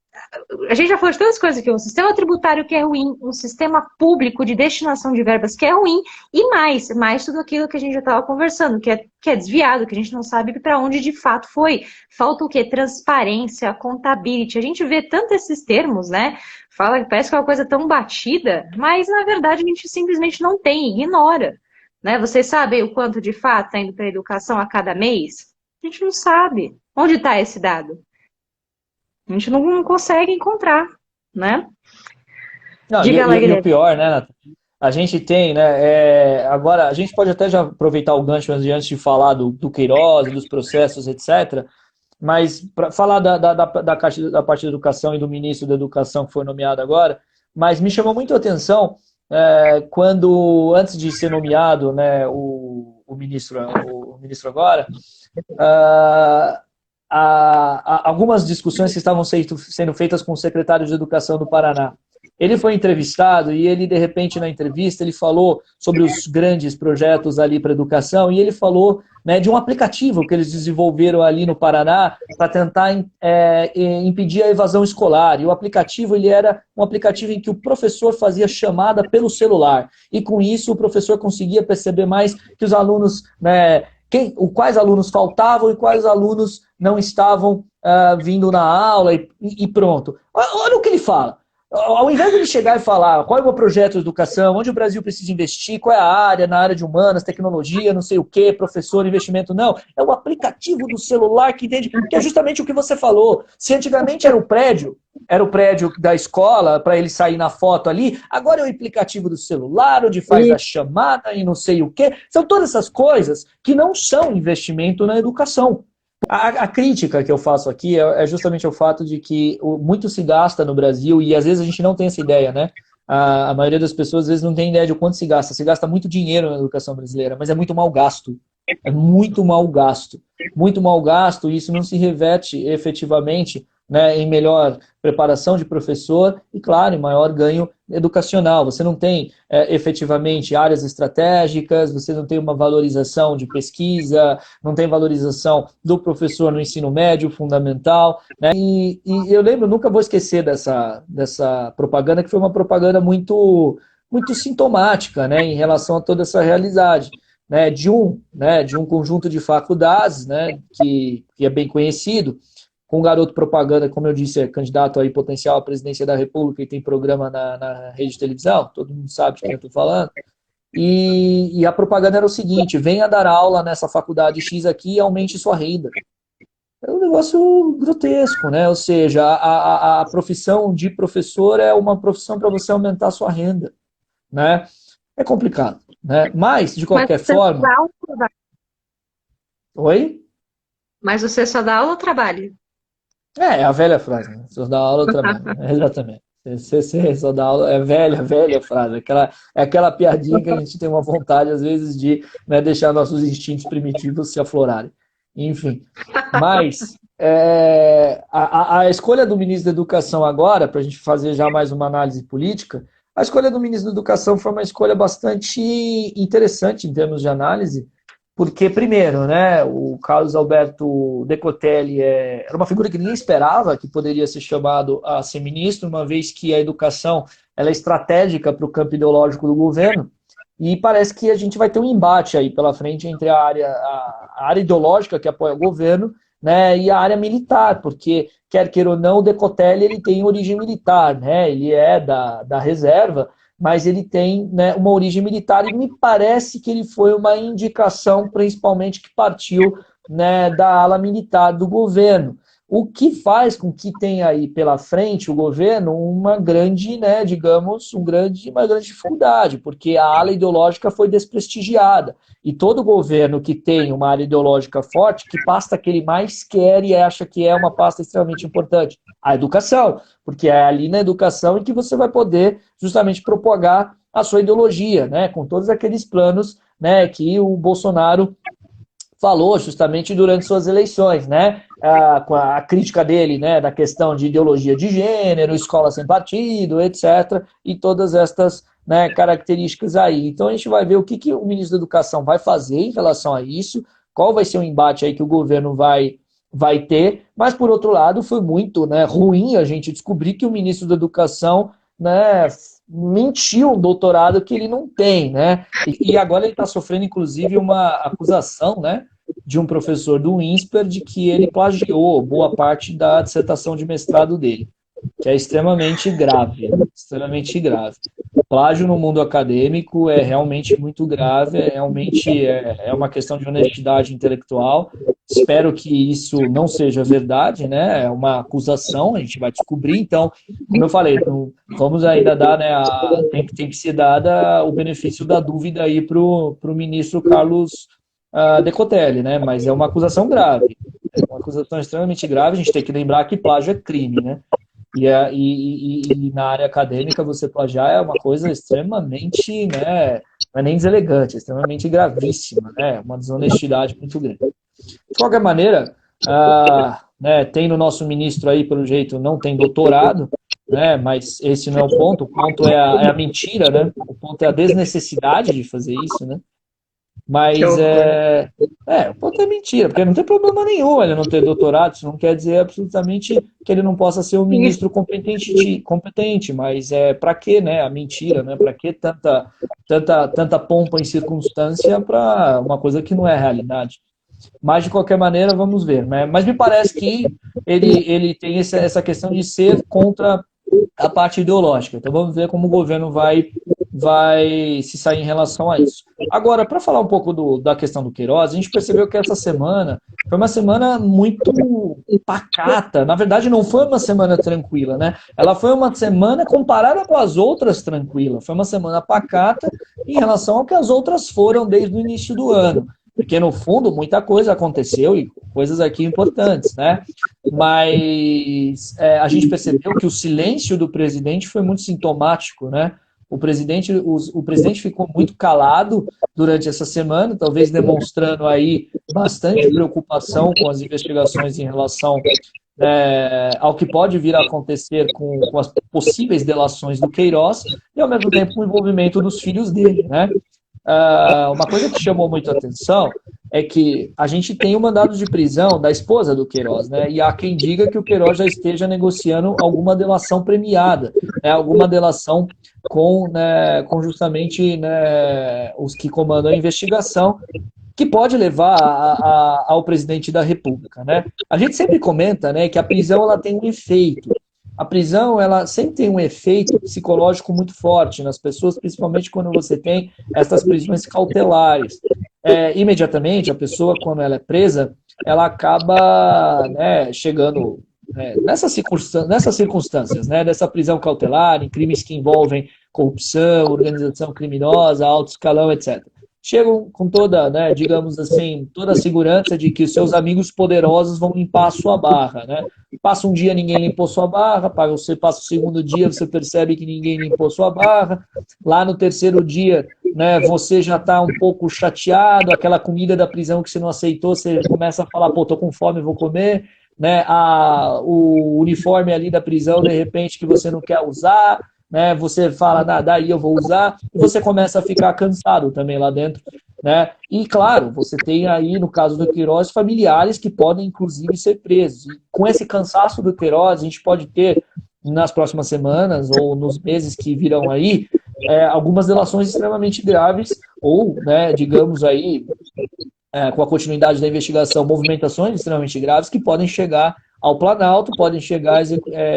A gente já falou de todas as coisas aqui, um sistema tributário que é ruim, um sistema público de destinação de verbas que é ruim, e mais tudo aquilo que a gente já estava conversando, que é desviado, que a gente não sabe para onde de fato foi. Falta o quê? Transparência, accountability. A gente vê tanto esses termos, né? Fala, parece que é uma coisa tão batida, mas na verdade a gente simplesmente não tem, ignora. Né? Vocês sabem o quanto de fato está indo para a educação a cada mês? A gente não sabe. Onde está esse dado? A gente não consegue encontrar, né? Não, Diga lá, e o Guilherme. pior, né, Nathan? A gente tem, né? Agora, a gente pode até já aproveitar o gancho antes de falar do Queiroz, dos processos, etc. Mas para falar da parte da educação e do ministro da educação que foi nomeado agora, mas me chamou muito a atenção quando, antes de ser nomeado, né, o ministro agora, ah, algumas discussões que estavam sendo feitas com o secretário de Educação do Paraná. Ele foi entrevistado e ele, de repente, na entrevista, ele falou sobre os grandes projetos ali para a educação e ele falou, né, de um aplicativo que eles desenvolveram ali no Paraná para tentar impedir a evasão escolar. E o aplicativo ele era um aplicativo em que o professor fazia chamada pelo celular. E com isso o professor conseguia perceber mais que os alunos, né, quais alunos faltavam e quais alunos não estavam vindo na aula e pronto. Olha o que ele fala. Ao invés de ele chegar e falar qual é o meu projeto de educação, onde o Brasil precisa investir, qual é a área, na área de humanas, tecnologia, não sei o quê, professor, investimento, não. É o aplicativo do celular que entende, que é justamente o que você falou. Se antigamente era o prédio da escola, para ele sair na foto ali, agora é o aplicativo do celular, onde faz a chamada e não sei o quê. São todas essas coisas que não são investimento na educação. A crítica que eu faço aqui é justamente o fato de que muito se gasta no Brasil e às vezes a gente não tem essa ideia, né? A maioria das pessoas às vezes não tem ideia de quanto se gasta. Se gasta muito dinheiro na educação brasileira, mas é muito mal gasto. É muito mal gasto. Muito mal gasto e isso não se reverte efetivamente, né, em melhor preparação de professor e, claro, em maior ganho educacional. Você não tem efetivamente áreas estratégicas, você não tem uma valorização de pesquisa, não tem valorização do professor no ensino médio, fundamental. Né? E eu lembro, nunca vou esquecer dessa propaganda, que foi uma propaganda muito, muito sintomática, né, em relação a toda essa realidade. Né, de um conjunto de faculdades, né, que é bem conhecido, com um garoto propaganda, como eu disse, é candidato aí potencial à presidência da República e tem programa na rede de televisão, todo mundo sabe de quem eu estou falando. E a propaganda era o seguinte: venha dar aula nessa faculdade X aqui e aumente sua renda. É um negócio grotesco, né? Ou seja, a profissão de professor é uma profissão para você aumentar sua renda, né? É complicado, né? Mas, de qualquer forma... Oi? Mas você só dá aula ou trabalho? É a velha frase, né? Só dá aula, eu trabalho. Exatamente. Você só dá aula, é velha frase. É aquela piadinha que a gente tem uma vontade, às vezes, de, né, deixar nossos instintos primitivos se aflorarem. Enfim. Mas a escolha do ministro da Educação agora, para a gente fazer já mais uma análise política, a escolha do ministro da Educação foi uma escolha bastante interessante em termos de análise, porque, primeiro, né, o Carlos Alberto Decotelli era uma figura que ninguém esperava que poderia ser chamado a ser ministro, uma vez que a educação ela é estratégica para o campo ideológico do governo, e parece que a gente vai ter um embate aí pela frente entre a área ideológica que apoia o governo, né, e a área militar, porque, quer queira ou não, o Decotelli ele tem origem militar, né, ele é da reserva, mas ele tem, né, uma origem militar e me parece que ele foi uma indicação, principalmente, que partiu, né, da ala militar do governo. O que faz com que tenha aí pela frente o governo uma grande, né, digamos, uma grande dificuldade, porque a ala ideológica foi desprestigiada. E todo governo que tem uma área ideológica forte, que pasta que ele mais quer e acha que é uma pasta extremamente importante? A educação, porque é ali na educação em que você vai poder justamente propagar a sua ideologia, né, com todos aqueles planos, né, que o Bolsonaro falou justamente durante suas eleições, né, com a crítica dele, né, da questão de ideologia de gênero, escola sem partido, etc., e todas estas, né, características aí. Então a gente vai ver o que o ministro da Educação vai fazer em relação a isso, qual vai ser o embate aí que o governo vai ter, mas por outro lado foi muito, né, ruim a gente descobrir que o ministro da Educação, né, mentiu um doutorado que ele não tem, né, e agora ele está sofrendo inclusive uma acusação, né, de um professor do INSPER de que ele plagiou boa parte da dissertação de mestrado dele, que é extremamente grave, né? Extremamente grave. Plágio no mundo acadêmico é realmente muito grave, é uma questão de honestidade intelectual. Espero que isso não seja verdade, né? É uma acusação, a gente vai descobrir. Então, como eu falei, vamos ainda dar, né? Tem que ser dada o benefício da dúvida aí para o ministro Carlos Decotelli, né? Mas é uma acusação grave, é uma acusação extremamente grave. A gente tem que lembrar que plágio é crime, né? E na área acadêmica você plagiar é uma coisa extremamente, né, não é nem deselegante, é extremamente gravíssima, né, uma desonestidade muito grande. De qualquer maneira, né, tem no nosso ministro aí, pelo jeito, não tem doutorado, né, mas esse não é o ponto é a mentira, né, o ponto é a desnecessidade de fazer isso, né. Mas o ponto é mentira, porque não tem problema nenhum ele não ter doutorado, isso não quer dizer absolutamente que ele não possa ser um ministro competente, mas para que, né, a mentira, né, para que tanta pompa em circunstância para uma coisa que não é realidade. Mas, de qualquer maneira, vamos ver, né? Mas me parece que ele tem essa questão de ser contra a parte ideológica. Então, vamos ver como o governo vai se sair em relação a isso. Agora, para falar um pouco da questão do Queiroz, a gente percebeu que essa semana foi uma semana muito pacata. Na verdade, não foi uma semana tranquila, né? Ela foi uma semana comparada com as outras tranquila. Foi uma semana pacata em relação ao que as outras foram desde o início do ano. Porque, no fundo, muita coisa aconteceu e coisas aqui importantes, né? Mas a gente percebeu que o silêncio do presidente foi muito sintomático, né? O presidente ficou muito calado durante essa semana, talvez demonstrando aí bastante preocupação com as investigações em relação ao que pode vir a acontecer com as possíveis delações do Queiroz e, ao mesmo tempo, o envolvimento dos filhos dele, né? Uma coisa que chamou muito a atenção é que a gente tem o mandado de prisão da esposa do Queiroz, né? E há quem diga que o Queiroz já esteja negociando alguma delação premiada, né? Alguma delação com justamente, né, os que comandam a investigação, que pode levar ao presidente da República, né? A gente sempre comenta, né, que a prisão ela tem um efeito. A prisão, ela sempre tem um efeito psicológico muito forte nas pessoas, principalmente quando você tem essas prisões cautelares. Imediatamente, a pessoa, quando ela é presa, ela acaba, né, chegando nessas circunstâncias, né, dessa prisão cautelar, em crimes que envolvem corrupção, organização criminosa, alto escalão, etc. Chegam com toda, né, digamos assim, toda a segurança de que os seus amigos poderosos vão limpar a sua barra, né? Passa um dia, ninguém limpou sua barra, você passa o segundo dia, você percebe que ninguém limpou sua barra, lá no terceiro dia, né, você já está um pouco chateado, aquela comida da prisão que você não aceitou, você começa a falar, pô, tô com fome, vou comer, né? O uniforme ali da prisão, de repente, que você não quer usar, né, você fala, daí eu vou usar, e você começa a ficar cansado também lá dentro, né? E, claro, você tem aí, no caso do Queiroz, familiares que podem, inclusive, ser presos. E com esse cansaço do Queiroz, a gente pode ter, nas próximas semanas ou nos meses que virão aí, algumas delações extremamente graves, ou, né, digamos aí, com a continuidade da investigação, movimentações extremamente graves que podem chegar ao Planalto, podem chegar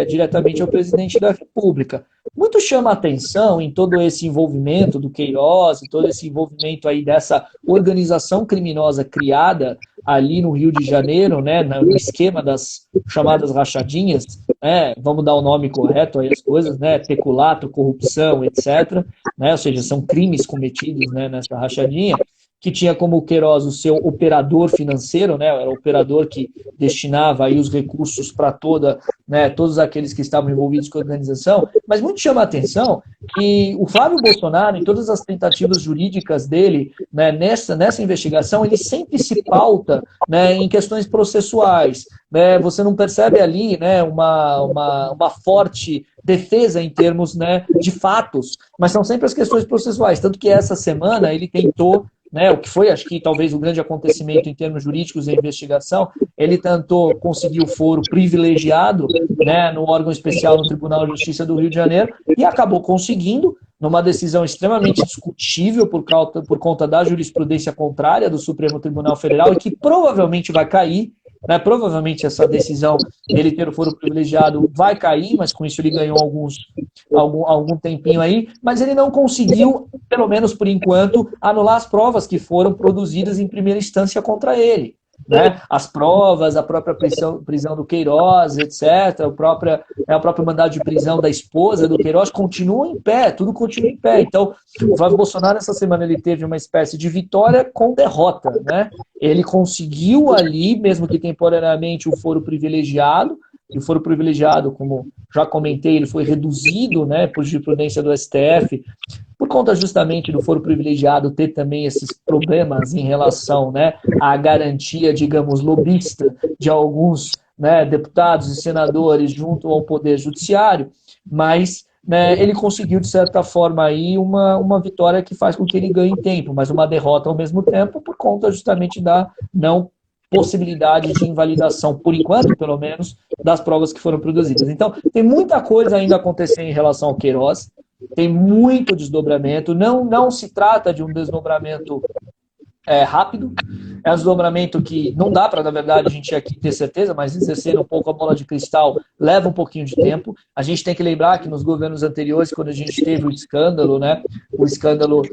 diretamente ao presidente da República. Muito chama a atenção em todo esse envolvimento do Queiroz, todo esse envolvimento aí dessa organização criminosa criada ali no Rio de Janeiro, né, no esquema das chamadas rachadinhas, né, vamos dar o nome correto aí as coisas, né, peculato, corrupção, etc., né, ou seja, são crimes cometidos, né, nessa rachadinha, que tinha como Queiroz o seu operador financeiro, né, era o operador que destinava aí os recursos para todos aqueles que estavam envolvidos com a organização, mas muito chama a atenção que o Flávio Bolsonaro, em todas as tentativas jurídicas dele, né, nessa investigação, ele sempre se pauta, né, em questões processuais. Né, você não percebe ali, né, uma forte defesa em termos, né, de fatos, mas são sempre as questões processuais. Tanto que essa semana ele tentou, né, o que foi, acho que talvez o grande acontecimento em termos jurídicos da investigação, ele tentou conseguir o foro privilegiado, né, no órgão especial no Tribunal de Justiça do Rio de Janeiro e acabou conseguindo, numa decisão extremamente discutível por conta da jurisprudência contrária do Supremo Tribunal Federal e que provavelmente vai cair, né, provavelmente essa decisão dele ter o foro privilegiado vai cair, mas com isso ele ganhou algum tempinho aí, mas ele não conseguiu, pelo menos por enquanto, anular as provas que foram produzidas em primeira instância contra ele. Né? As provas, a própria prisão do Queiroz, etc., o próprio mandado de prisão da esposa do Queiroz continuam em pé, tudo continua em pé. Então, o Flávio Bolsonaro, essa semana, ele teve uma espécie de vitória com derrota. Né? Ele conseguiu ali, mesmo que temporariamente, o foro privilegiado, e o foro privilegiado, como já comentei, ele foi reduzido, né, por jurisprudência do STF, por conta justamente do foro privilegiado ter também esses problemas em relação, né, à garantia, digamos, lobista de alguns, né, deputados e senadores junto ao Poder Judiciário, mas, né, ele conseguiu, de certa forma, aí uma vitória que faz com que ele ganhe tempo, mas uma derrota ao mesmo tempo por conta justamente da não possibilidade de invalidação, por enquanto, pelo menos, das provas que foram produzidas. Então, tem muita coisa ainda a acontecer em relação ao Queiroz, tem muito desdobramento, não se trata de um desdobramento rápido, é um desdobramento que não dá para, na verdade, a gente aqui ter certeza, mas exercer um pouco a bola de cristal leva um pouquinho de tempo. A gente tem que lembrar que nos governos anteriores, quando a gente teve o escândalo, né, o escândalo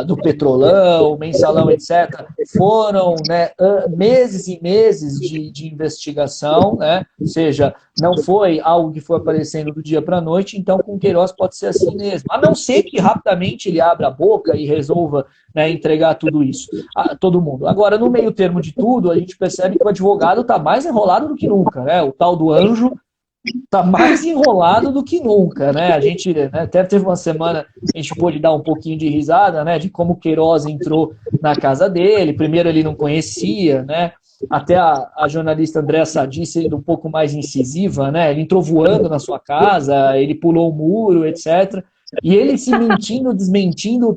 do Petrolão, o Mensalão, etc., foram, né, meses e meses de investigação, né, ou seja, não foi algo que foi aparecendo do dia para a noite, então com o Queiroz pode ser assim mesmo. A não ser que rapidamente ele abra a boca e resolva, né, entregar tudo isso a todo mundo. Agora, no meio termo de tudo, a gente percebe que o advogado está mais enrolado do que nunca, né? O tal do anjo está mais enrolado do que nunca, né? A gente, né, até teve uma semana, a gente pôde dar um pouquinho de risada, né, de como o Queiroz entrou na casa dele. Primeiro ele não conhecia, né? Até a jornalista Andréa Sadi sendo um pouco mais incisiva, né? Ele entrou voando na sua casa, ele pulou o muro, etc. E ele se mentindo e desmentindo o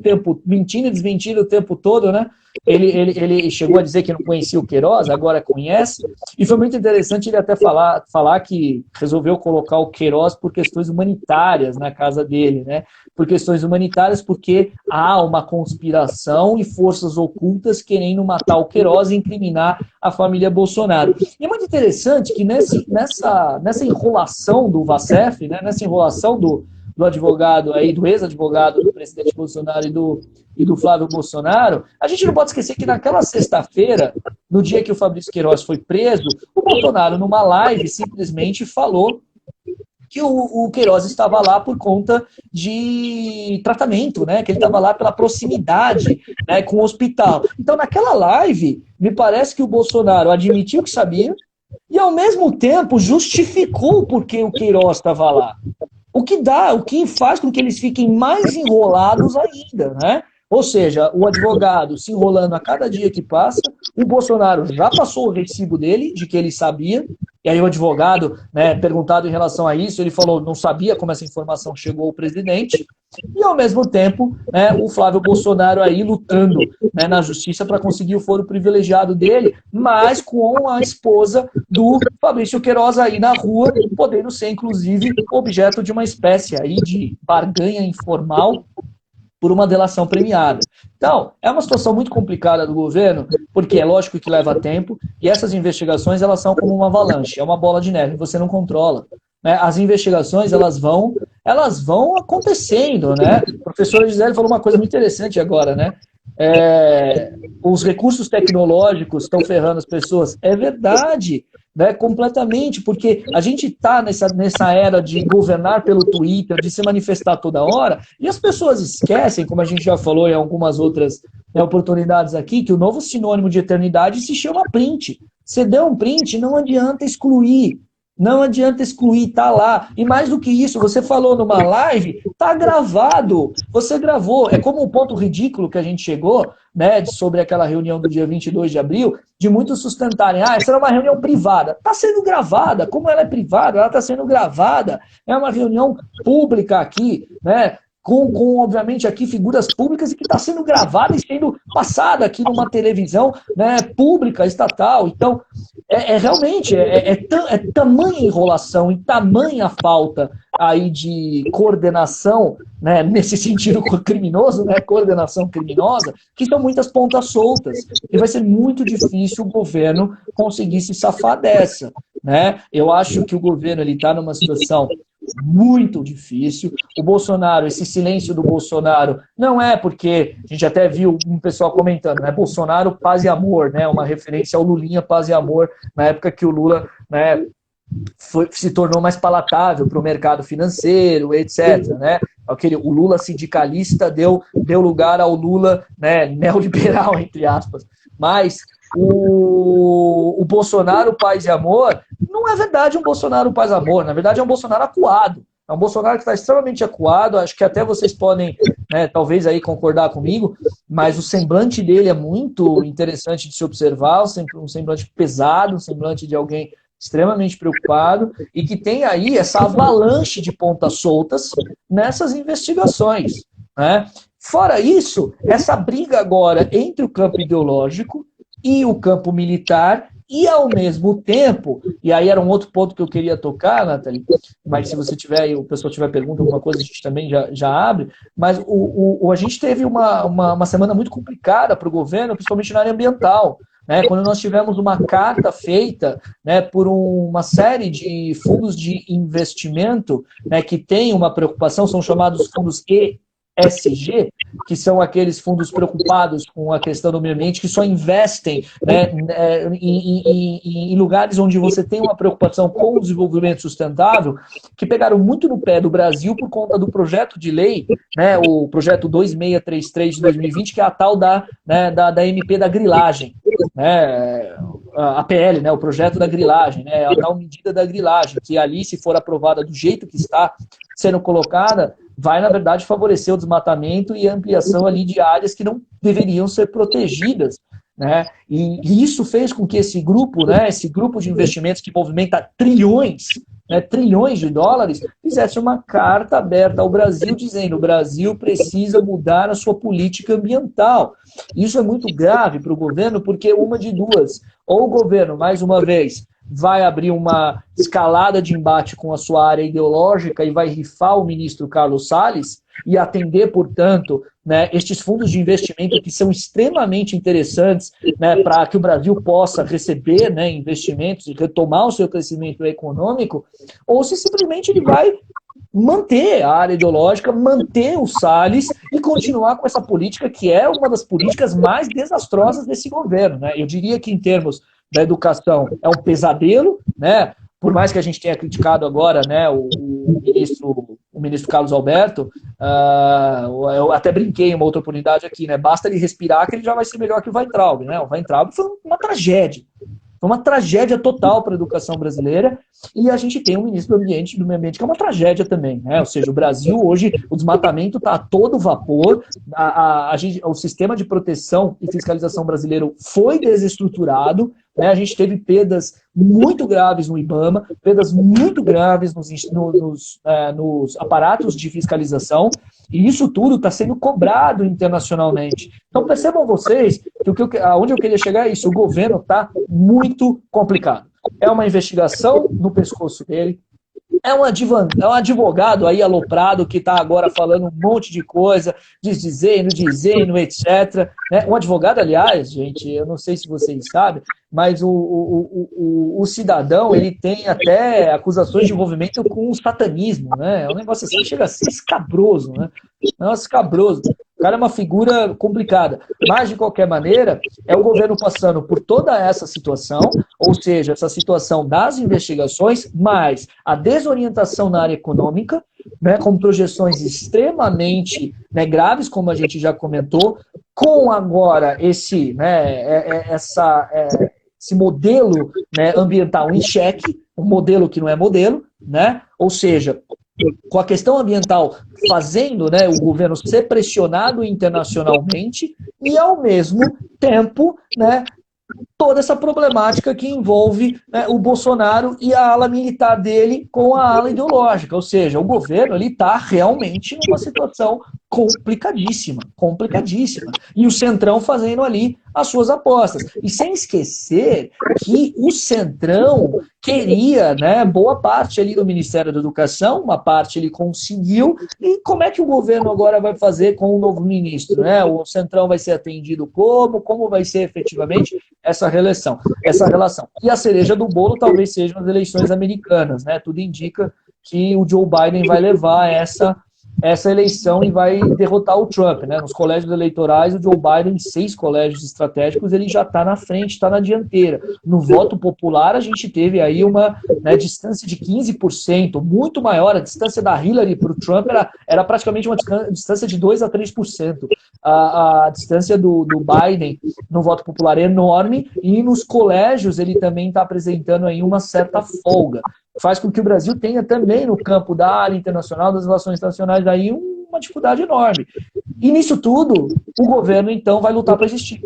tempo todo, né? Ele chegou a dizer que não conhecia o Queiroz, agora conhece, e foi muito interessante ele até falar que resolveu colocar o Queiroz por questões humanitárias na casa dele, né? Por questões humanitárias, porque há uma conspiração e forças ocultas querendo matar o Queiroz e incriminar a família Bolsonaro. E é muito interessante que nessa enrolação do Vacef, né? Nessa enrolação do advogado aí, do ex-advogado do presidente Bolsonaro e do Flávio Bolsonaro, a gente não pode esquecer que naquela sexta-feira, no dia que o Fabrício Queiroz foi preso, o Bolsonaro, numa live, simplesmente falou que o Queiroz estava lá por conta de tratamento, né? Que ele estava lá pela proximidade, né, com o hospital. Então, naquela live, me parece que o Bolsonaro admitiu que sabia e, ao mesmo tempo, justificou por que o Queiroz estava lá. O que faz com que eles fiquem mais enrolados ainda, né? Ou seja, o advogado se enrolando a cada dia que passa, o Bolsonaro já passou o recibo dele, de que ele sabia, e aí o advogado, né, perguntado em relação a isso, ele falou, não sabia como essa informação chegou ao presidente, e ao mesmo tempo, né, o Flávio Bolsonaro aí lutando, né, na justiça para conseguir o foro privilegiado dele, mas com a esposa do Fabrício Queiroz aí na rua, podendo ser, inclusive, objeto de uma espécie aí de barganha informal por uma delação premiada. Então, é uma situação muito complicada do governo, porque é lógico que leva tempo, e essas investigações, elas são como uma avalanche, é uma bola de neve, você não controla. Né? As investigações, elas vão acontecendo, né? O professor Gisele falou uma coisa muito interessante agora, né? Os recursos tecnológicos estão ferrando as pessoas. É verdade, né, completamente, porque a gente está nessa era de governar pelo Twitter, de se manifestar toda hora, e as pessoas esquecem, como a gente já falou em algumas outras oportunidades aqui, que o novo sinônimo de eternidade se chama print. Você deu um print, não adianta excluir. Não adianta excluir, tá lá. E mais do que isso, você falou numa live, tá gravado. Você gravou. É como um ponto ridículo que a gente chegou, né, sobre aquela reunião do dia 22 de abril, de muitos sustentarem, essa era uma reunião privada. Está sendo gravada. Como ela é privada, ela está sendo gravada. É uma reunião pública aqui, né? Obviamente, aqui figuras públicas e que está sendo gravada e sendo passada aqui numa televisão, né, pública, estatal. Então, realmente, tamanha enrolação e tamanha falta aí de coordenação, né, nesse sentido criminoso, né, coordenação criminosa, que são muitas pontas soltas. E vai ser muito difícil o governo conseguir se safar dessa. Né? Eu acho que o governo está numa situação muito difícil. O Bolsonaro, esse silêncio do Bolsonaro, não é porque a gente até viu um pessoal comentando, né? Bolsonaro, paz e amor, né? Uma referência ao Lulinha, paz e amor, na época que o Lula, né, se tornou mais palatável para o mercado financeiro, etc. Né? O Lula sindicalista deu lugar ao Lula, né, neoliberal, entre aspas. Mas o Bolsonaro paz e amor não é verdade um Bolsonaro paz e amor, na verdade é um Bolsonaro acuado. É um Bolsonaro que está extremamente acuado, acho que até vocês podem, né, talvez aí concordar comigo, mas o semblante dele é muito interessante de se observar, um semblante pesado, um semblante de alguém extremamente preocupado e que tem aí essa avalanche de pontas soltas nessas investigações. Né? Fora isso, essa briga agora entre o campo ideológico e o campo militar e, ao mesmo tempo, e aí era um outro ponto que eu queria tocar, Nathalie, mas se você tiver, o pessoal tiver pergunta, alguma coisa, a gente também já abre, mas a gente teve uma semana muito complicada para o governo, principalmente na área ambiental. Né, quando nós tivemos uma carta feita, né, por uma série de fundos de investimento, né, que tem uma preocupação, são chamados fundos ESG, que são aqueles fundos preocupados com a questão do meio ambiente, que só investem, né, em lugares onde você tem uma preocupação com o desenvolvimento sustentável, que pegaram muito no pé do Brasil por conta do projeto de lei, né, o projeto 2633 de 2020, que é a tal da MP da grilagem. Né, a PL, né, o projeto da grilagem, né, a tal medida da grilagem, que ali, se for aprovada do jeito que está sendo colocada, vai, na verdade, favorecer o desmatamento e a ampliação ali de áreas que não deveriam ser protegidas. Né? E isso fez com que esse grupo, né, esse grupo de investimentos que movimenta trilhões, né, trilhões de dólares, fizesse uma carta aberta ao Brasil dizendo: o Brasil precisa mudar a sua política ambiental. Isso é muito grave para o governo, porque uma de duas: ou o governo, mais uma vez, vai abrir uma escalada de embate com a sua área ideológica e vai rifar o ministro Carlos Salles e atender, portanto, né, estes fundos de investimento que são extremamente interessantes, né, para que o Brasil possa receber, né, investimentos e retomar o seu crescimento econômico, ou se simplesmente ele vai manter a área ideológica, manter o Salles e continuar com essa política que é uma das políticas mais desastrosas desse governo. Né? Eu diria que, em termos da educação, é um pesadelo, né? Por mais que a gente tenha criticado agora, né, o ministro Carlos Alberto, eu até brinquei em uma outra oportunidade aqui, né? Basta ele respirar que ele já vai ser melhor que o Weintraub, né? O Weintraub foi uma tragédia. Foi uma tragédia total para a educação brasileira, e a gente tem um ministro do meio ambiente que é uma tragédia também, né? Ou seja, o Brasil hoje, o desmatamento está a todo vapor, o sistema de proteção e fiscalização brasileiro foi desestruturado, né? A gente teve perdas muito graves no IBAMA, perdas muito graves nos aparatos de fiscalização, e isso tudo está sendo cobrado internacionalmente. Então percebam vocês que aonde eu queria chegar é isso: o governo está muito complicado. É uma investigação no pescoço dele, é um advogado aí aloprado que está agora falando um monte de coisa, dizendo, etc. Né? Um advogado, aliás, gente, eu não sei se vocês sabem, mas o cidadão, ele tem até acusações de envolvimento com o satanismo, né? É um negócio assim, chega a ser escabroso, né? É um negócio escabroso. O cara é uma figura complicada. Mas, de qualquer maneira, é o governo passando por toda essa situação, ou seja, essa situação das investigações, mais a desorientação na área econômica, né, com projeções extremamente, né, graves, como a gente já comentou, com agora esse modelo, né, ambiental em xeque, um modelo que não é modelo, né? Ou seja, com a questão ambiental fazendo, né, o governo ser pressionado internacionalmente e, ao mesmo tempo, né, toda essa problemática que envolve, né, o Bolsonaro e a ala militar dele com a ala ideológica. Ou seja, o governo está realmente numa situação complicadíssima, complicadíssima. E o Centrão fazendo ali as suas apostas. E sem esquecer que o Centrão queria, né, boa parte ali do Ministério da Educação, uma parte ele conseguiu, e como é que o governo agora vai fazer com o novo ministro, né? O Centrão vai ser atendido como vai ser efetivamente essa relação, E a cereja do bolo talvez sejam as eleições americanas, né? Tudo indica que o Joe Biden vai levar essa eleição e vai derrotar o Trump, né? Nos colégios eleitorais, o Joe Biden, em 6 colégios estratégicos, ele já está na frente, está na dianteira. No voto popular, a gente teve aí uma, né, distância de 15%, muito maior. A distância da Hillary para o Trump era praticamente uma distância de 2 a 3%. A distância do Biden no voto popular é enorme, e nos colégios ele também está apresentando aí uma certa folga. Faz com que o Brasil tenha também no campo da área internacional, das relações internacionais, aí uma dificuldade enorme. E nisso tudo, o governo, então, vai lutar para existir.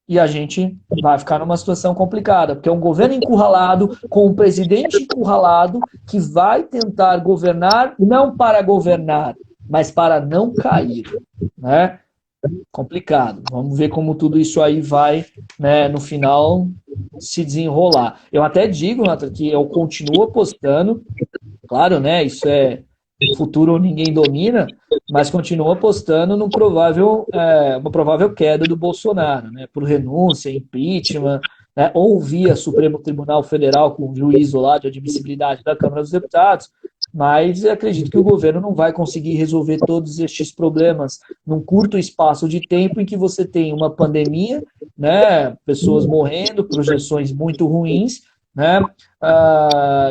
E a gente vai ficar numa situação complicada, porque é um governo encurralado, com um presidente encurralado, que vai tentar governar, não para governar, mas para não cair, né? Complicado. Vamos ver como tudo isso aí vai, né, no final se desenrolar. Eu até digo, Nathan, que eu continuo apostando, claro, né, isso é futuro, ninguém domina, mas continuo apostando no uma provável queda do Bolsonaro, né, por renúncia, impeachment, né, ou via Supremo Tribunal Federal com o juízo lá de admissibilidade da Câmara dos Deputados, mas eu acredito que o governo não vai conseguir resolver todos estes problemas num curto espaço de tempo em que você tem uma pandemia, né, pessoas morrendo, projeções muito ruins, né,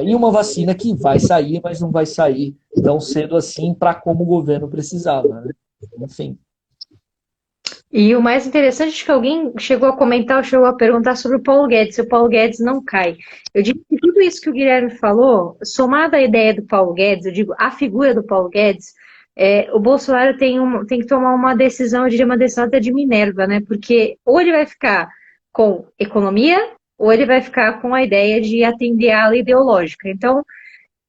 e uma vacina que vai sair, mas não vai sair tão cedo assim para como o governo precisava, né? Enfim. E o mais interessante é que alguém chegou a comentar ou chegou a perguntar sobre o Paulo Guedes, se o Paulo Guedes não cai. Eu digo que tudo isso que o Guilherme falou, somado à ideia do Paulo Guedes, eu digo, a figura do Paulo Guedes, o Bolsonaro tem que tomar uma decisão, eu diria uma decisão até de Minerva, né? Porque ou ele vai ficar com economia, ou ele vai ficar com a ideia de atender a ala ideológica. Então,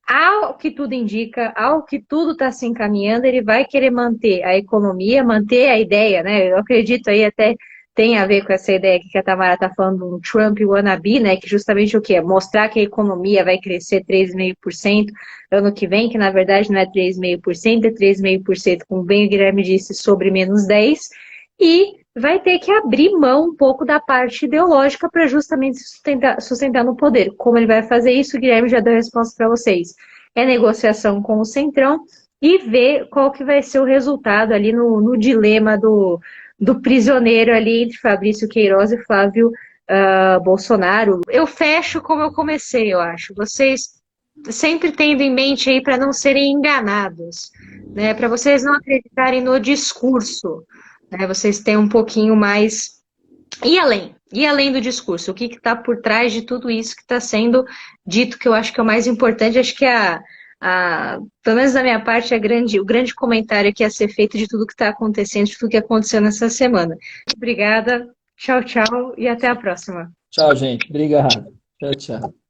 ao que tudo indica, ao que tudo está se encaminhando, ele vai querer manter a economia, manter a ideia, né? Eu acredito aí até tem a ver com essa ideia que a Tamara está falando do Trump wannabe, né? Que justamente o quê? Mostrar que a economia vai crescer 3,5% ano que vem, que na verdade não é 3,5%, é 3,5%, como bem o Guilherme disse, sobre menos 10%, e vai ter que abrir mão um pouco da parte ideológica para justamente sustentar no poder. Como ele vai fazer isso, o Guilherme já deu a resposta para vocês. É negociação com o Centrão e ver qual que vai ser o resultado ali no dilema do prisioneiro ali entre Fabrício Queiroz e Flávio Bolsonaro. Eu fecho como eu comecei, eu acho. Vocês sempre tendo em mente aí para não serem enganados, né? Para vocês não acreditarem no discurso, né? Vocês têm um pouquinho mais. E além do discurso, o que está por trás de tudo isso que está sendo dito, que eu acho que é o mais importante, acho que pelo menos da minha parte, o grande comentário que ia ser feito de tudo que está acontecendo, de tudo que aconteceu nessa semana. Obrigada, tchau, tchau e até a próxima. Tchau, gente. Obrigado. Tchau, tchau.